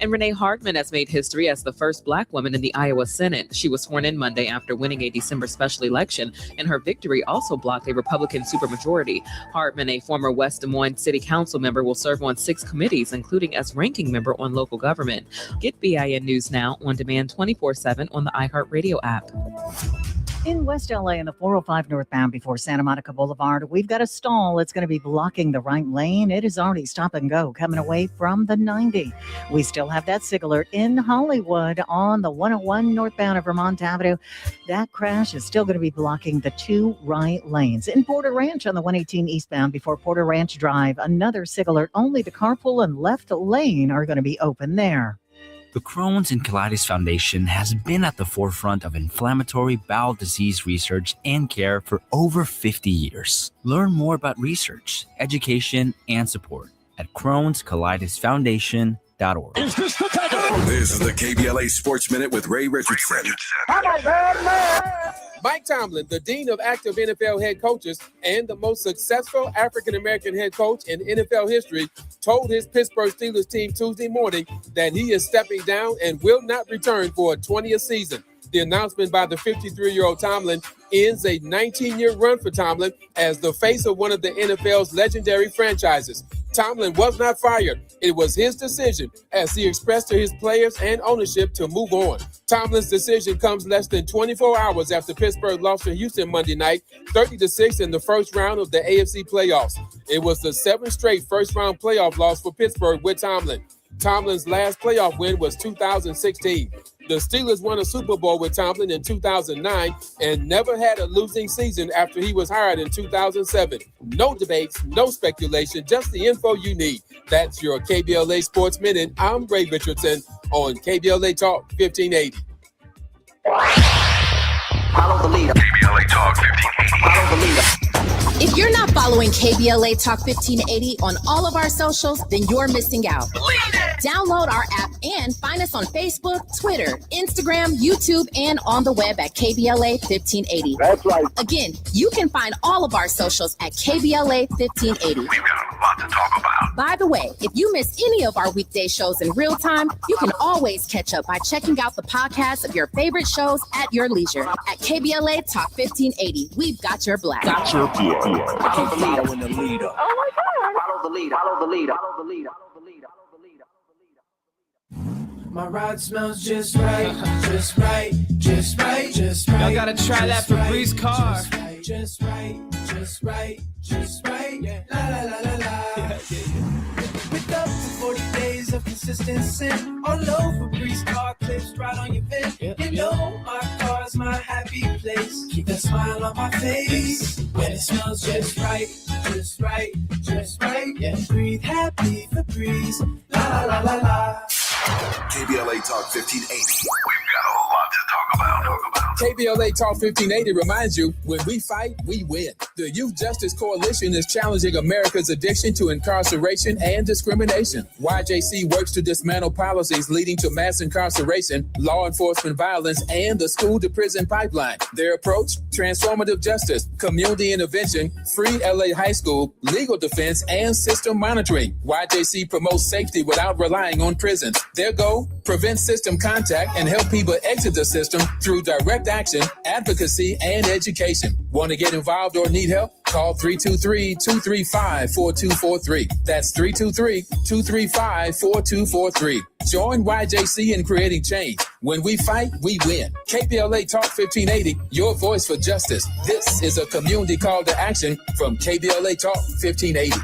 And Renee Hardman has made history as the first Black woman in the Iowa Senate. She was sworn in Monday after winning a December special election, and her victory also blocked a Republican supermajority. Hardman, a former West Des Moines City Council member, will serve on 6 committees, including as ranking member on local government. Get BIN News Now on demand 24/7 on the iHeartRadio app. In West LA in the 405 northbound before Santa Monica Boulevard, we've got a stall. It's going to be blocking the right lane. It is already stop and go coming away from the 90. We still have that SIG alert in Hollywood on the 101 northbound of Vermont Avenue. That crash is still going to be blocking the 2 right lanes. In Porter Ranch on the 118 eastbound before Porter Ranch Drive, another SIG alert. Only the carpool and left lane are going to be open there. The Crohn's and Colitis Foundation has been at the forefront of inflammatory bowel disease research and care for over 50 years. Learn more about research, education, and support at Crohn'sColitisFoundation.org. This is the KBLA Sports Minute with Ray Richardson. Mike Tomlin, the dean of active NFL head coaches and the most successful African-American head coach in NFL history, told his Pittsburgh Steelers team Tuesday morning that he is stepping down and will not return for a 20th season. The announcement by the 53-year-old Tomlin ends a 19-year run for Tomlin as the face of one of the NFL's legendary franchises. Tomlin was not fired. It was his decision, as he expressed to his players and ownership to move on. Tomlin's decision comes less than 24 hours after Pittsburgh lost to Houston Monday night, 30-6 in the first round of the AFC playoffs. It was the 7th straight first-round playoff loss for Pittsburgh with Tomlin. Tomlin's last playoff win was 2016. The Steelers won a Super Bowl with Tomlin in 2009 and never had a losing season after he was hired in 2007. No debates, no speculation, just the info you need. That's your KBLA Sports Minute. I'm Ray Richardson on KBLA Talk 1580. Follow the leader. KBLA Talk 1580. Follow the leader. If you're not following KBLA Talk 1580 on all of our socials, then you're missing out. Download our app and find us on Facebook, Twitter, Instagram, YouTube, and on the web at KBLA 1580. That's right. Again, you can find all of our socials at KBLA 1580. We've got a lot to talk about. By the way, if you miss any of our weekday shows in real time, you can always catch up by checking out the podcast of your favorite shows at your leisure. At KBLA Talk 1580, we've got your black. Got your blood. Follow the leader. Following the leader. Oh my God. Follow the leader. Follow the leader. Follow the leader. My ride smells just right, just right, just right, just right. Y'all gotta try that Febreze car. Just right, just right, just right. Yeah. La la la la la. With up to 40 days of consistency, all over Febreze car clips right on your vent. You know my car's my happy place. Keep that smile on my face when it smells just right, just right, just right. Yeah, breathe happy Febreze. La la la la la. KBLA Talk 1580. We've got a lot to talk about. KBLA Talk 1580 reminds you, when we fight, we win. The Youth Justice Coalition is challenging America's addiction to incarceration and discrimination. YJC works to dismantle policies leading to mass incarceration, law enforcement violence, and the school-to-prison pipeline. Their approach, transformative justice, community intervention, free LA high school, legal defense, and system monitoring. YJC promotes safety without relying on prisons. Their goal, prevent system contact and help people exit the system through direct action, advocacy, and education. Want to get involved or need help? Call 323-235-4243. That's 323-235-4243. Join YJC in creating change. When we fight, we win. KBLA Talk 1580, your voice for justice. This is a community call to action from KBLA Talk 1580.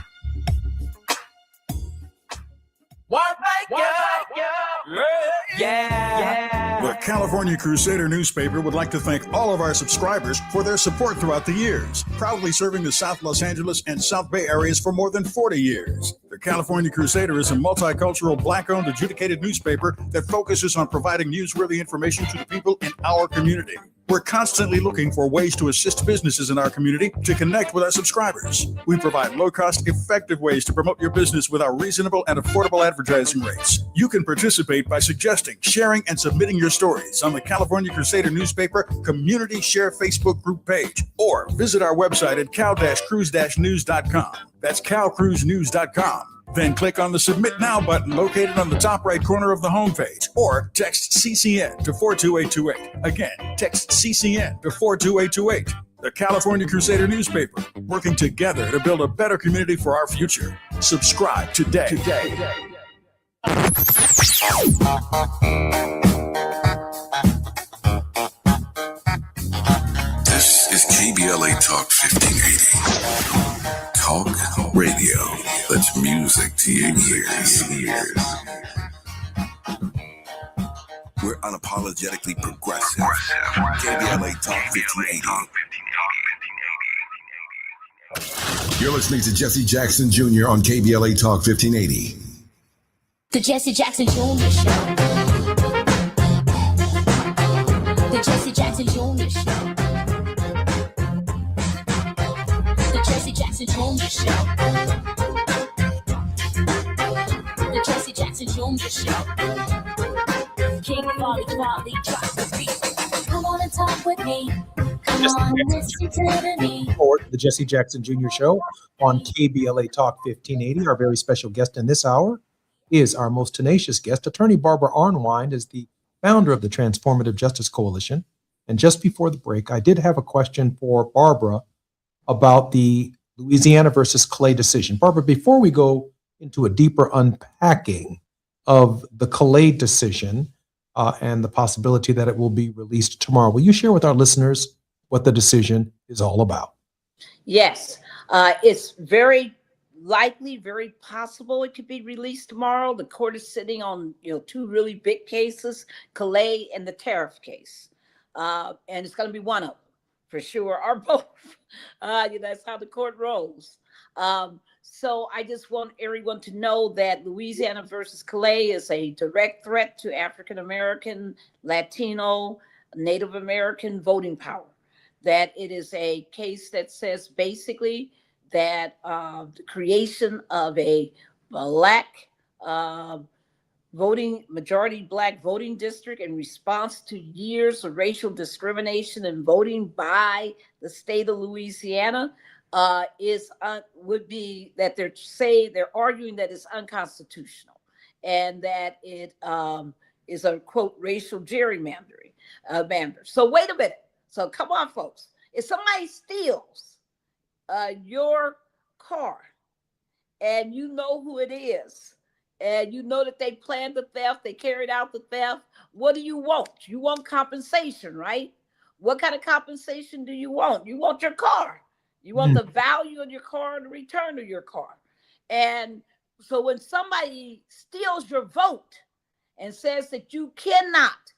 The California Crusader newspaper would like to thank all of our subscribers for their support throughout the years, proudly serving the South Los Angeles and South Bay areas for more than 40 years. The California Crusader is a multicultural, Black-owned, adjudicated newspaper that focuses on providing newsworthy information to the people in our community. We're constantly looking for ways to assist businesses in our community to connect with our subscribers. We provide low-cost, effective ways to promote your business with our reasonable and affordable advertising rates. You can participate by suggesting, sharing, and submitting your stories on the California Crusader newspaper Community Share Facebook group page, or visit our website at cal-cruise-news.com. That's calcruisenews.com. Then click on the Submit Now button located on the top right corner of the homepage, or text CCN to 42828. Again, text CCN to 42828. The California Crusader newspaper, working together to build a better community for our future. Subscribe today. This is KBLA Talk 1580. Talk radio. That's music to your ears. We're unapologetically progressive. KBLA Talk 1580. You're listening to Jesse Jackson Jr. on KBLA Talk 1580. The Jesse Jackson Jr. Show. The Jesse Jackson Jr. Show. The Jesse Jackson Jr. Show. The Jesse Jackson Jr. Show. King Quality drops the beat. Come on and talk with me. Come on and listen to me. Forward to the Jesse Jackson Jr. Show on KBLA Talk 1580. Our very special guest in this hour is our most tenacious guest. Attorney Barbara Arnwine is the founder of the Transformative Justice Coalition. And just before the break, I did have a question for Barbara about the Louisiana versus Clay decision. Barbara, before we go into a deeper unpacking of the Clay decision and the possibility that it will be released tomorrow, will you share with our listeners what the decision is all about? Yes, it's very likely, very possible it could be released tomorrow. The court is sitting on two really big cases, Clay and the tariff case, and it's going to be one of them for sure, or both. That's how the court rolls. So I just want everyone to know that Louisiana versus Clay is a direct threat to African American, Latino, Native American voting power. That it is a case that says basically that the creation of a black majority black voting district in response to years of racial discrimination and voting by the state of Louisiana would be that they're arguing that it's unconstitutional and that it is a quote racial gerrymandering. So wait a minute. So come on, folks. If somebody steals your car and you know who it is, and you know that they planned the theft, they carried out the theft, what do you want? You want compensation, right? What kind of compensation do you want? You want your car. You want the value of your car and the return of your car. And so when somebody steals your vote and says that you cannot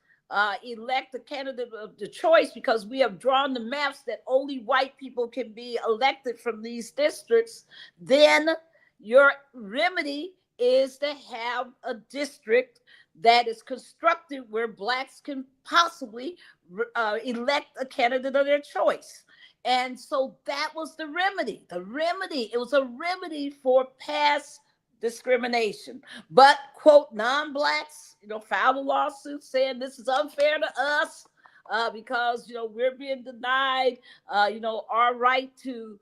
elect a candidate of the choice because we have drawn the maps that only white people can be elected from these districts, then your remedy is to have a district that is constructed where blacks can possibly elect a candidate of their choice. And so that was the remedy. It was a remedy for past discrimination. But, quote, non-blacks, filed a lawsuit saying this is unfair to us because, we're being denied, our right to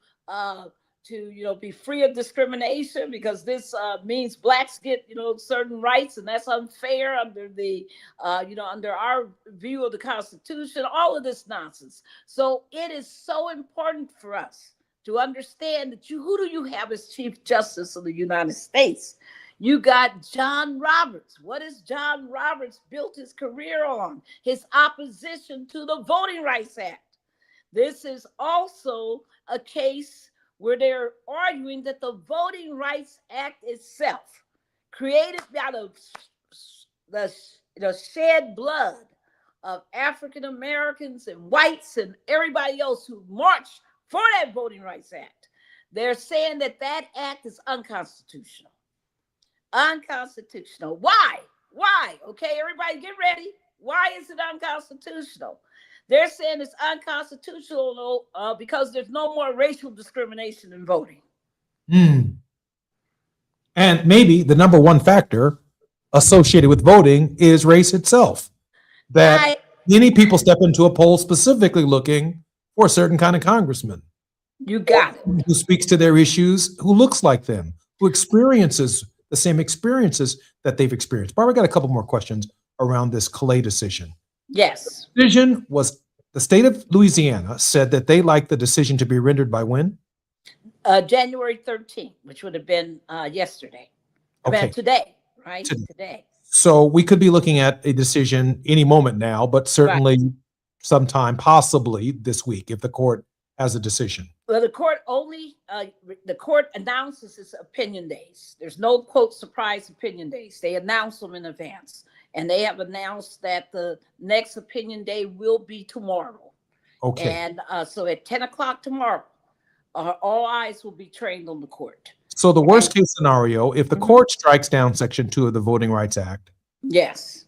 be free of discrimination because this means blacks get, certain rights, and that's unfair under the, under our view of the Constitution, all of this nonsense. So it is so important for us to understand that who do you have as Chief Justice of the United States? You got John Roberts. What has John Roberts built his career on? His opposition to the Voting Rights Act. This is also a case where they're arguing that the Voting Rights Act itself, created out of the shed blood of African Americans and whites and everybody else who marched for that Voting Rights Act, they're saying that that act is unconstitutional. Unconstitutional. Why? Okay, everybody get ready. Why is it unconstitutional? They're saying it's unconstitutional because there's no more racial discrimination in voting. And maybe the number one factor associated with voting is race itself. That many people step into a poll specifically looking for a certain kind of congressman. You got it. Who speaks to their issues, who looks like them, who experiences the same experiences that they've experienced. Barbara, I got a couple more questions around this Clay decision. Yes. Decision was, the state of Louisiana said that they like the decision to be rendered by when? January 13th, which would have been yesterday. Okay. Today, right? Today. So we could be looking at a decision any moment now, but certainly sometime possibly this week if the court has a decision. Well, the court announces its opinion days. There's no, quote, surprise opinion days. They announce them in advance. And they have announced that the next opinion day will be tomorrow. Okay. And so at 10 o'clock tomorrow, all eyes will be trained on the court. So the worst case scenario, if the court strikes down Section 2 of the Voting Rights Act. Yes.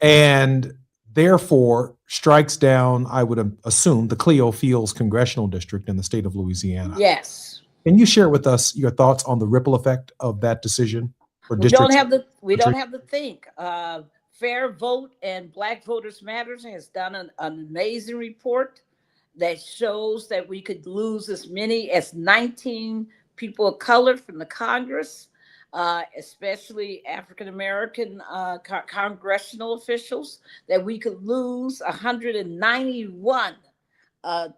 And therefore strikes down, I would assume, the Cleo Fields Congressional District in the state of Louisiana. Yes. Can you share with us your thoughts on the ripple effect of that decision? We don't have to think. Fair Vote and Black Voters Matters has done an amazing report that shows that we could lose as many as 19 people of color from the Congress, especially African-American congressional officials, that we could lose 191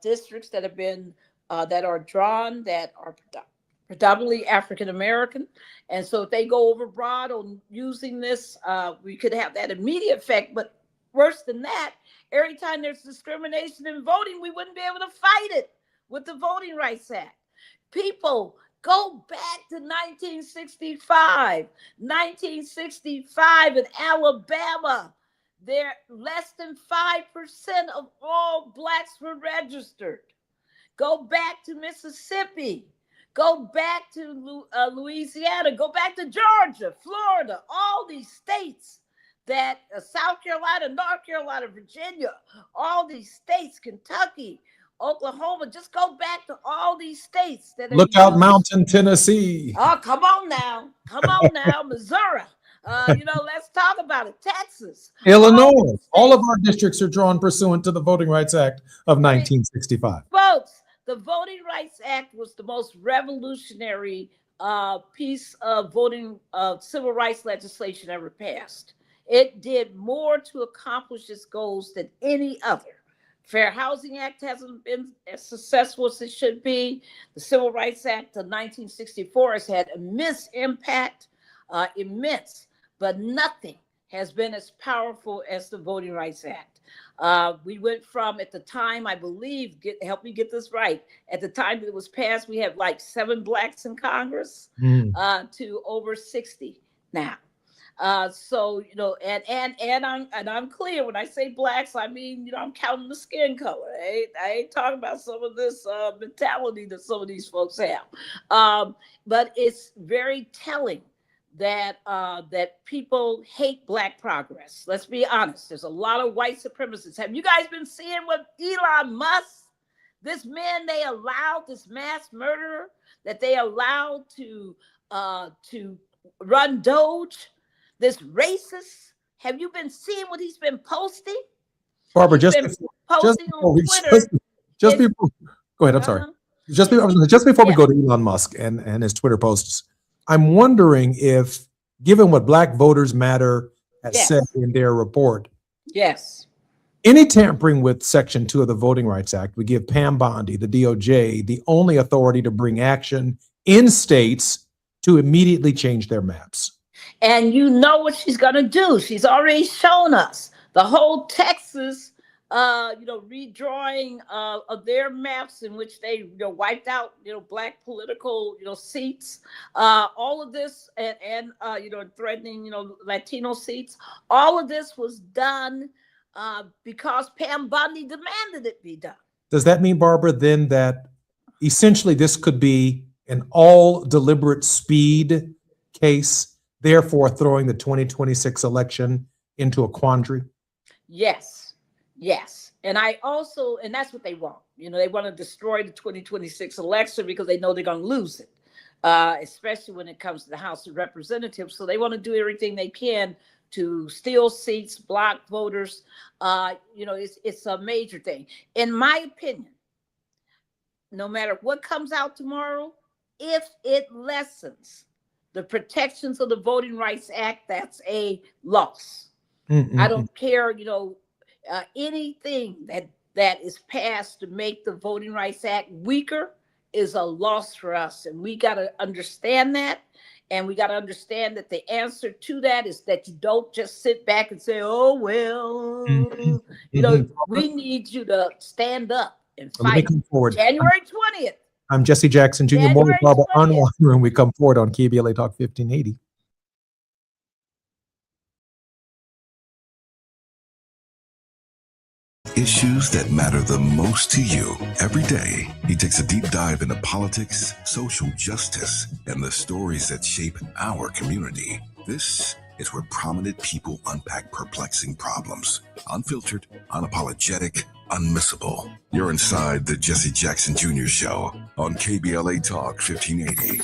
districts that have been, that are drawn, that are predominantly African-American. And so if they go overbroad on using this, we could have that immediate effect. But worse than that, every time there's discrimination in voting, we wouldn't be able to fight it with the Voting Rights Act. People, go back to 1965. 1965 in Alabama, there less than 5% of all blacks were registered. Go back to Mississippi. Go back to Louisiana. Go back to Georgia, Florida, all these states that South Carolina, North Carolina, Virginia, all these states, Kentucky, Oklahoma, just go back to all these states that are Lookout Mountain, Tennessee. Oh, come on now. Missouri. Let's talk about it. Texas. Illinois. All of our districts are drawn pursuant to the Voting Rights Act of 1965. Folks, the Voting Rights Act was the most revolutionary piece of civil rights legislation ever passed. It did more to accomplish its goals than any other. Fair Housing Act hasn't been as successful as it should be. The Civil Rights Act of 1964 has had immense impact, but nothing has been as powerful as the Voting Rights Act. We went from, at the time, I believe, help me get this right, at the time that it was passed, we had like 7 blacks in Congress to over 60 now. And I'm clear when I say blacks, I mean, I'm counting the skin color. I ain't talking about some of this mentality that some of these folks have. But it's very telling that people hate black progress. Let's be honest. There's a lot of white supremacists. Have you guys been seeing what Elon Musk, this man they allowed, this mass murderer that they allowed to run Doge? This racist, have you been seeing what he's been posting? Barbara, just before we go to Elon Musk and his Twitter posts, I'm wondering if, given what Black Voters Matter has said in their report, Any tampering with Section 2 of the Voting Rights Act would give Pam Bondi, the DOJ, the only authority to bring action in states to immediately change their maps. And you know what she's going to do. She's already shown us the whole Texas, redrawing of their maps in which they, wiped out, black political, seats. All of this and threatening, Latino seats. All of this was done because Pam Bondi demanded it be done. Does that mean, Barbara, then that essentially this could be an all deliberate speed case, therefore throwing the 2026 election into a quandary? Yes. And and that's what they want. They want to destroy the 2026 election because they know they're going to lose it, especially when it comes to the House of Representatives. So they want to do everything they can to steal seats, block voters. It's a major thing. In my opinion, no matter what comes out tomorrow, if it lessens the protections of the Voting Rights Act, that's a loss. I don't care, anything that is passed to make the Voting Rights Act weaker is a loss for us. And we got to understand that. And we got to understand that the answer to that is that you don't just sit back and say, oh, well, we need you to stand up and fight. January 20th. I'm Jesse Jackson Jr. More with Barbara Anwar, and we come forward on KBLA Talk 1580. Issues that matter the most to you. Every day, he takes a deep dive into politics, social justice, and the stories that shape our community. This is where prominent people unpack perplexing problems. Unfiltered, unapologetic, unmissable. You're inside the Jesse Jackson Jr. Show on KBLA Talk 1580.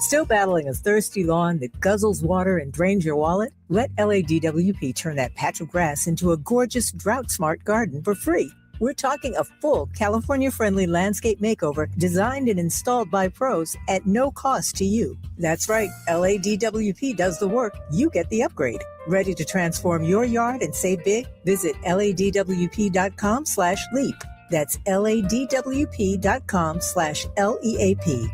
Still battling a thirsty lawn that guzzles water and drains your wallet? Let LADWP turn that patch of grass into a gorgeous drought-smart garden for free. We're talking a full California-friendly landscape makeover designed and installed by pros at no cost to you. That's right, LADWP does the work, you get the upgrade. Ready to transform your yard and save big? Visit ladwp.com/leap. That's ladwp.com/LEAP.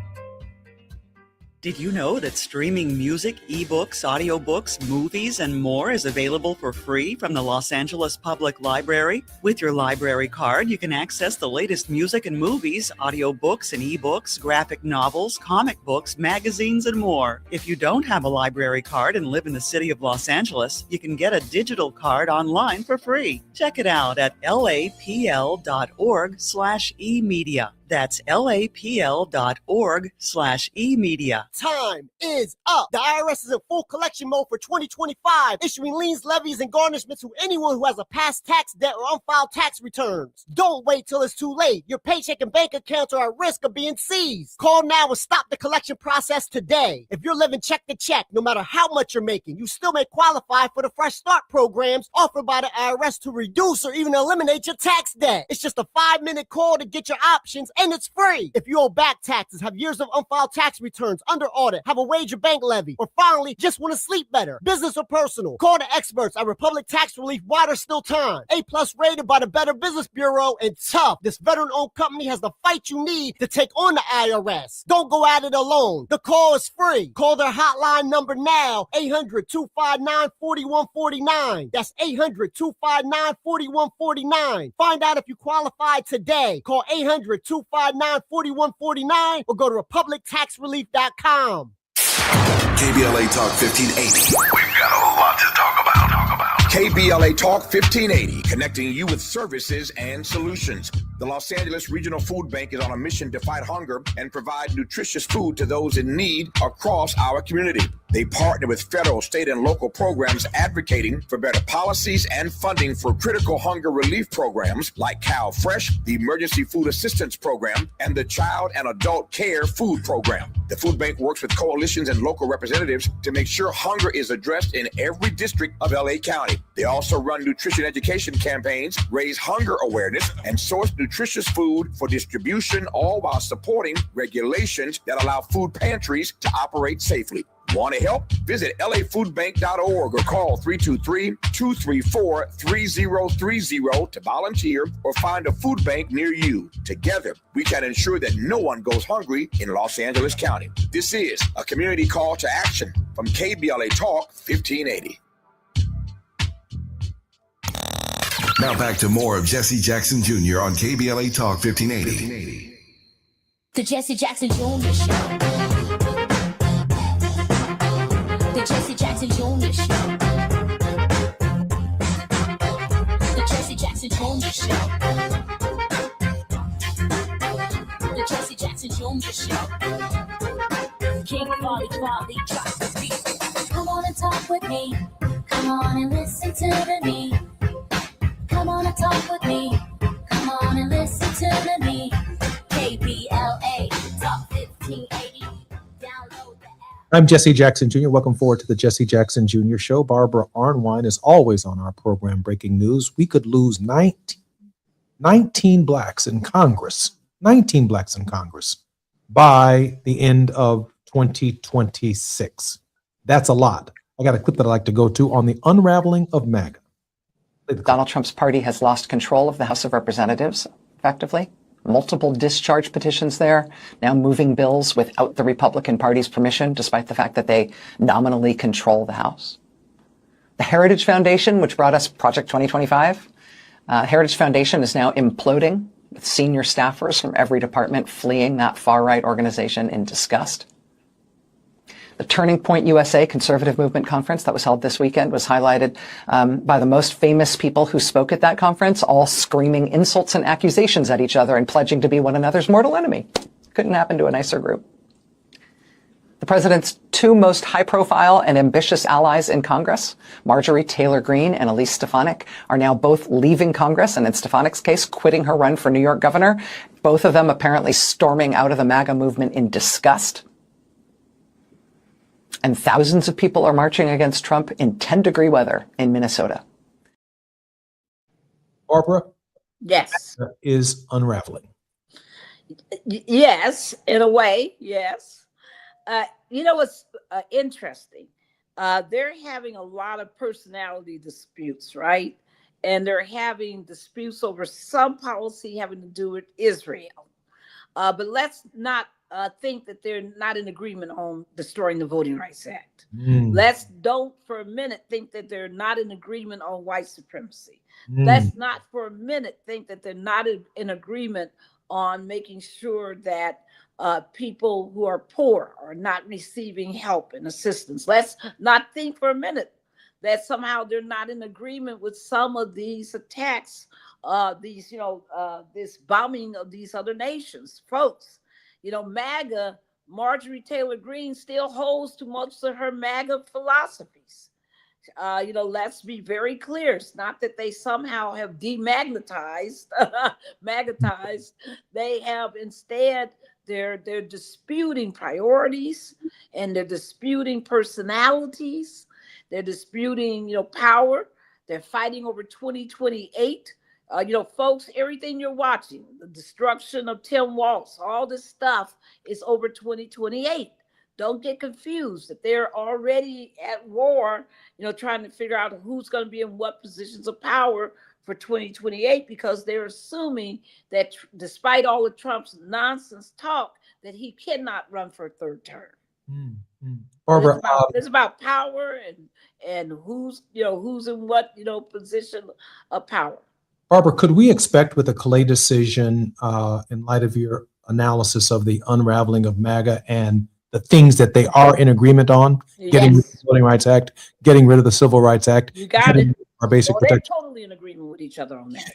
Did you know that streaming music, ebooks, audiobooks, movies, and more is available for free from the Los Angeles Public Library? With your library card, you can access the latest music and movies, audiobooks and ebooks, graphic novels, comic books, magazines, and more. If you don't have a library card and live in the city of Los Angeles, you can get a digital card online for free. Check it out at lapl.org/emedia. That's lapl.org/emedia. Time is up. The IRS is in full collection mode for 2025, issuing liens, levies, and garnishments to anyone who has a past tax debt or unfiled tax returns. Don't wait till it's too late. Your paycheck and bank accounts are at risk of being seized. Call now and stop the collection process today. If you're living check to check, no matter how much you're making, you still may qualify for the Fresh Start programs offered by the IRS to reduce or even eliminate your tax debt. It's just a 5-minute call to get your options, and it's free. If you owe back taxes, have years of unfiled tax returns, under audit, have a wage or bank levy, or finally just want to sleep better, business or personal, call the experts at Republic Tax Relief while there's still time. A+ rated by the Better Business Bureau, and tough. This veteran-owned company has the fight you need to take on the IRS. Don't go at it alone. The call is free. Call their hotline number now, 800-259-4149. That's 800-259-4149. Find out if you qualify today. Call 800-259-4149 or go to republictaxrelief.com. KBLA Talk 1580. We've got a lot to talk about. KBLA Talk 1580, connecting you with services and solutions. The Los Angeles Regional Food Bank is on a mission to fight hunger and provide nutritious food to those in need across our community. They partner with federal, state, and local programs advocating for better policies and funding for critical hunger relief programs like Cal Fresh, the Emergency Food Assistance Program, and the Child and Adult Care Food Program. The food bank works with coalitions and local representatives to make sure hunger is addressed in every district of LA County. They also run nutrition education campaigns, raise hunger awareness, and source nutritious food for distribution, all while supporting regulations that allow food pantries to operate safely. Want to help? Visit lafoodbank.org or call 323-234-3030 to volunteer or find a food bank near you. Together, we can ensure that no one goes hungry in Los Angeles County. This is a community call to action from KBLA Talk 1580. Now back to more of Jesse Jackson Jr. on KBLA Talk 1580. The Jesse Jackson Jr. Show. The Jesse Jackson Jr. Show. The Jesse Jackson Jr. Show. The Jesse Jackson Jr. Show. King Quality, drop the beat. Come on and talk with me. Come on and listen to me. Come on and talk with me. Come on and listen to me. KBLA Talk 1580. Download the app. I'm Jesse Jackson Jr. Welcome forward to the Jesse Jackson Jr. Show. Barbara Arnwine is always on our program. Breaking news: we could lose 19 blacks in Congress. 19 blacks in Congress by the end of 2026. That's a lot. I got a clip that I'd like to go to on the unraveling of MAGA. Donald Trump's party has lost control of the House of Representatives, effectively. Multiple discharge petitions there, now moving bills without the Republican Party's permission, despite the fact that they nominally control the House. The Heritage Foundation, which brought us Project 2025, Heritage Foundation is now imploding, with senior staffers from every department fleeing that far-right organization in disgust. The Turning Point USA Conservative Movement Conference that was held this weekend was highlighted by the most famous people who spoke at that conference, all screaming insults and accusations at each other and pledging to be one another's mortal enemy. Couldn't happen to a nicer group. The president's two most high-profile and ambitious allies in Congress, Marjorie Taylor Greene and Elise Stefanik, are now both leaving Congress, and in Stefanik's case, quitting her run for New York governor. Both of them apparently storming out of the MAGA movement in disgust. And thousands of people are marching against Trump in 10-degree weather in Minnesota. Barbara? Yes. Is unraveling. Yes, in a way, yes. You know what's interesting? They're having a lot of personality disputes, right? And they're having disputes over some policy having to do with Israel. But let's not think that they're not in agreement on destroying the Voting Rights Act. Let's don't for a minute think that they're not in agreement on white supremacy. Let's not for a minute think that they're not in agreement on making sure that people who are poor are not receiving help and assistance. Let's not think for a minute that somehow they're not in agreement with some of these attacks, this bombing of these other nations. Folks, MAGA, Marjorie Taylor Greene still holds to most of her MAGA philosophies. Let's be very clear. It's not that they somehow have demagnetized, magnetized. They have instead, they're disputing priorities, and they're disputing personalities. They're disputing, power. They're fighting over 2028. Folks, everything you're watching, the destruction of Tim Walz, all this stuff is over 2028. Don't get confused that they're already at war, trying to figure out who's going to be in what positions of power for 2028, because they're assuming that despite all of Trump's nonsense talk, that he cannot run for a third term. Barbara, it's about power and who's in what, position of power. Barbara, could we expect with the Calais decision, in light of your analysis of the unraveling of MAGA and the things that they are in agreement on, getting rid of the Voting Rights Act, getting rid of the Civil Rights Act, you got it. Our basic protection. They're totally in agreement with each other on that.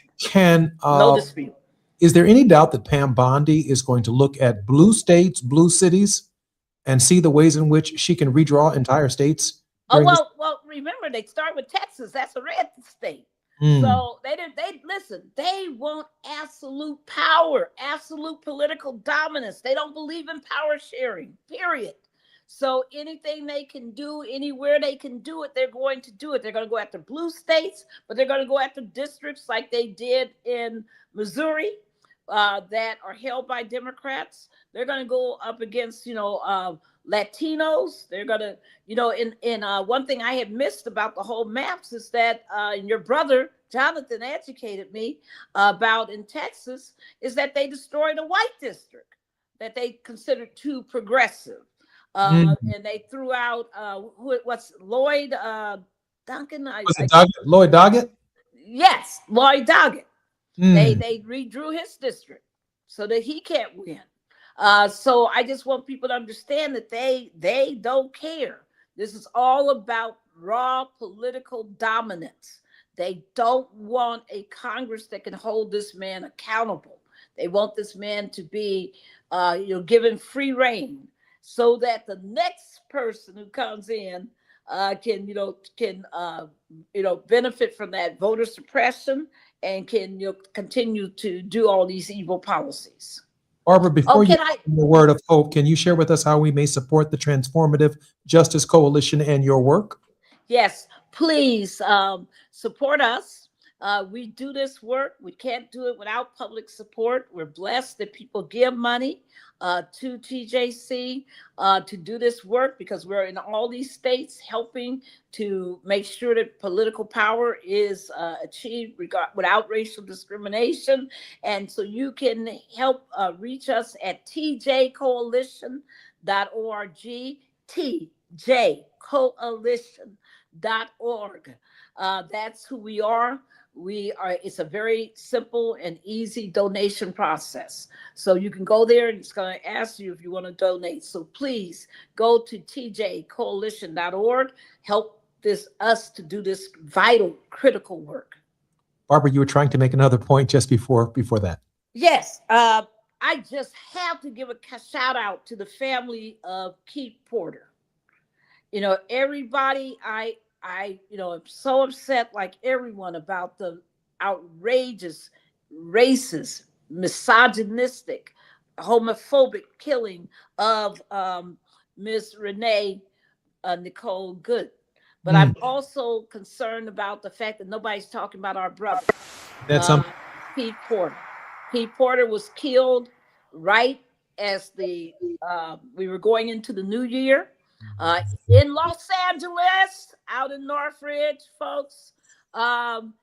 No dispute. Is there any doubt that Pam Bondi is going to look at blue states, blue cities, and see the ways in which she can redraw entire states? Well, remember, they start with Texas. That's a red state. So they want absolute power, absolute political dominance. They don't believe in power sharing, period. So anything they can do, anywhere they can do it, they're going to do it. They're going to go after blue states, but they're going to go after districts like they did in Missouri that are held by Democrats. They're going to go up against, Latinos. They're gonna, in one thing I had missed about the whole maps is that, and your brother Jonathan educated me about in Texas, is that they destroyed a white district that they considered too progressive. And they threw out what's Lloyd Duncan? Lloyd Doggett? Yes, Lloyd Doggett. They redrew his district so that he can't win. So I just want people to understand that they don't care. This is all about raw political dominance. They don't want a Congress that can hold this man accountable. They want this man to be, given free reign so that the next person who comes in can benefit from that voter suppression and can continue to do all these evil policies. Barbara, before you give the word of hope, can you share with us how we may support the Transformative Justice Coalition and your work? Yes, please support us. We do this work. We can't do it without public support. We're blessed that people give money to TJC to do this work because we're in all these states helping to make sure that political power is achieved without racial discrimination. And so you can help reach us at tjcoalition.org, tjcoalition.org. That's who we are. It's a very simple and easy donation process. So you can go there and it's going to ask you if you want to donate. So please go to tjcoalition.org. Help us to do this vital, critical work. Barbara, you were trying to make another point just before that. Yes. I just have to give a shout out to the family of Keith Porter. Everybody, I'm so upset, like everyone, about the outrageous, racist, misogynistic, homophobic killing of Miss Renee Nicole Good. But I'm also concerned about the fact that nobody's talking about our brother, Pete Porter. Pete Porter was killed right as we were going into the new year. In Los Angeles, out in Northridge, folks, and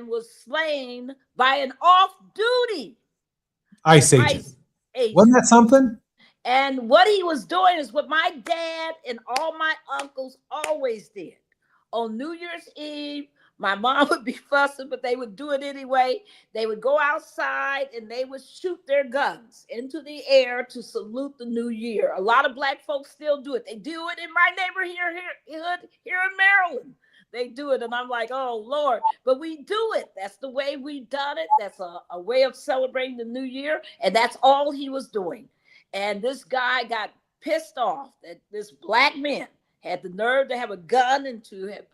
was slain by an off-duty ICE agent. Wasn't that something? And what he was doing is what my dad and all my uncles always did. On New Year's Eve, my mom would be fussing, but they would do it anyway. They would go outside and they would shoot their guns into the air to salute the new year. A lot of Black folks still do it. They do it in my neighborhood here in Maryland. They do it, and I'm like, oh, Lord. But we do it. That's the way we've done it. That's a way of celebrating the new year, and that's all he was doing. And this guy got pissed off that this Black man had the nerve to have a gun and to have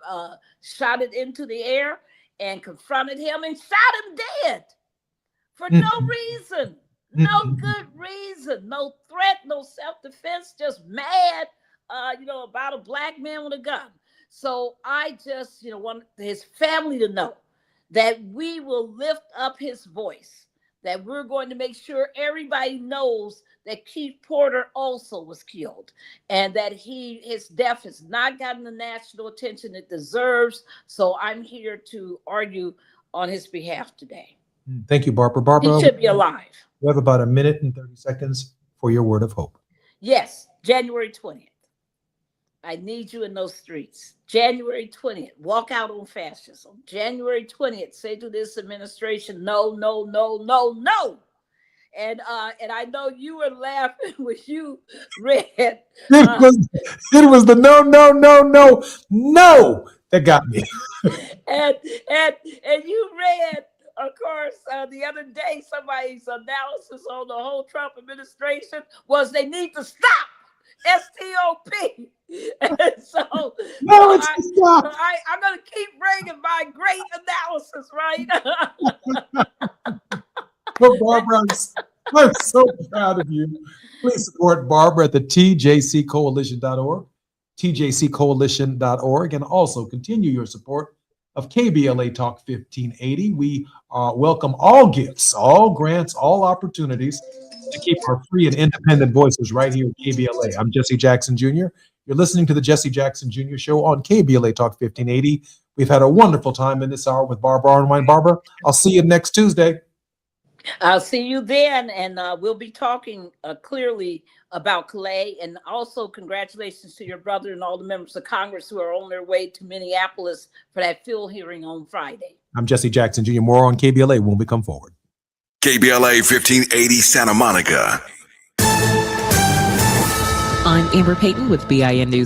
shot it into the air and confronted him and shot him dead for no reason, no good reason, no threat, no self-defense, just mad, about a Black man with a gun. So I just, want his family to know that we will lift up his voice, that we're going to make sure everybody knows that Keith Porter also was killed and that his death has not gotten the national attention it deserves. So I'm here to argue on his behalf today. Thank you, Barbara. Barbara, he should be alive. We have about 1 minute and 30 seconds for your word of hope. Yes, January 20th. I need you in those streets. January 20th, walk out on fascism. January 20th, say to this administration, no, no, no, no, no. And I know you were laughing when you read. It was the no that got me. and you read, of course, the other day, somebody's analysis on the whole Trump administration was they need to stop. STOP. And so I'm going to keep bringing my great analysis, right? Well, Barbara, I'm so proud of you. Please support Barbara at the tjccoalition.org, tjccoalition.org, and also continue your support of KBLA Talk 1580. We welcome all gifts, all grants, all opportunities to keep our free and independent voices right here at KBLA. I'm Jesse Jackson Jr. You're listening to the Jesse Jackson Jr. Show on KBLA Talk 1580. We've had a wonderful time in this hour with Barbara Arnwine. Barbara, I'll see you next Tuesday. I'll see you then, and we'll be talking clearly about Calais, and also congratulations to your brother and all the members of Congress who are on their way to Minneapolis for that field hearing on Friday. I'm Jesse Jackson Jr. More on KBLA when we come forward. KBLA 1580 Santa Monica. I'm Amber Payton with BIN News.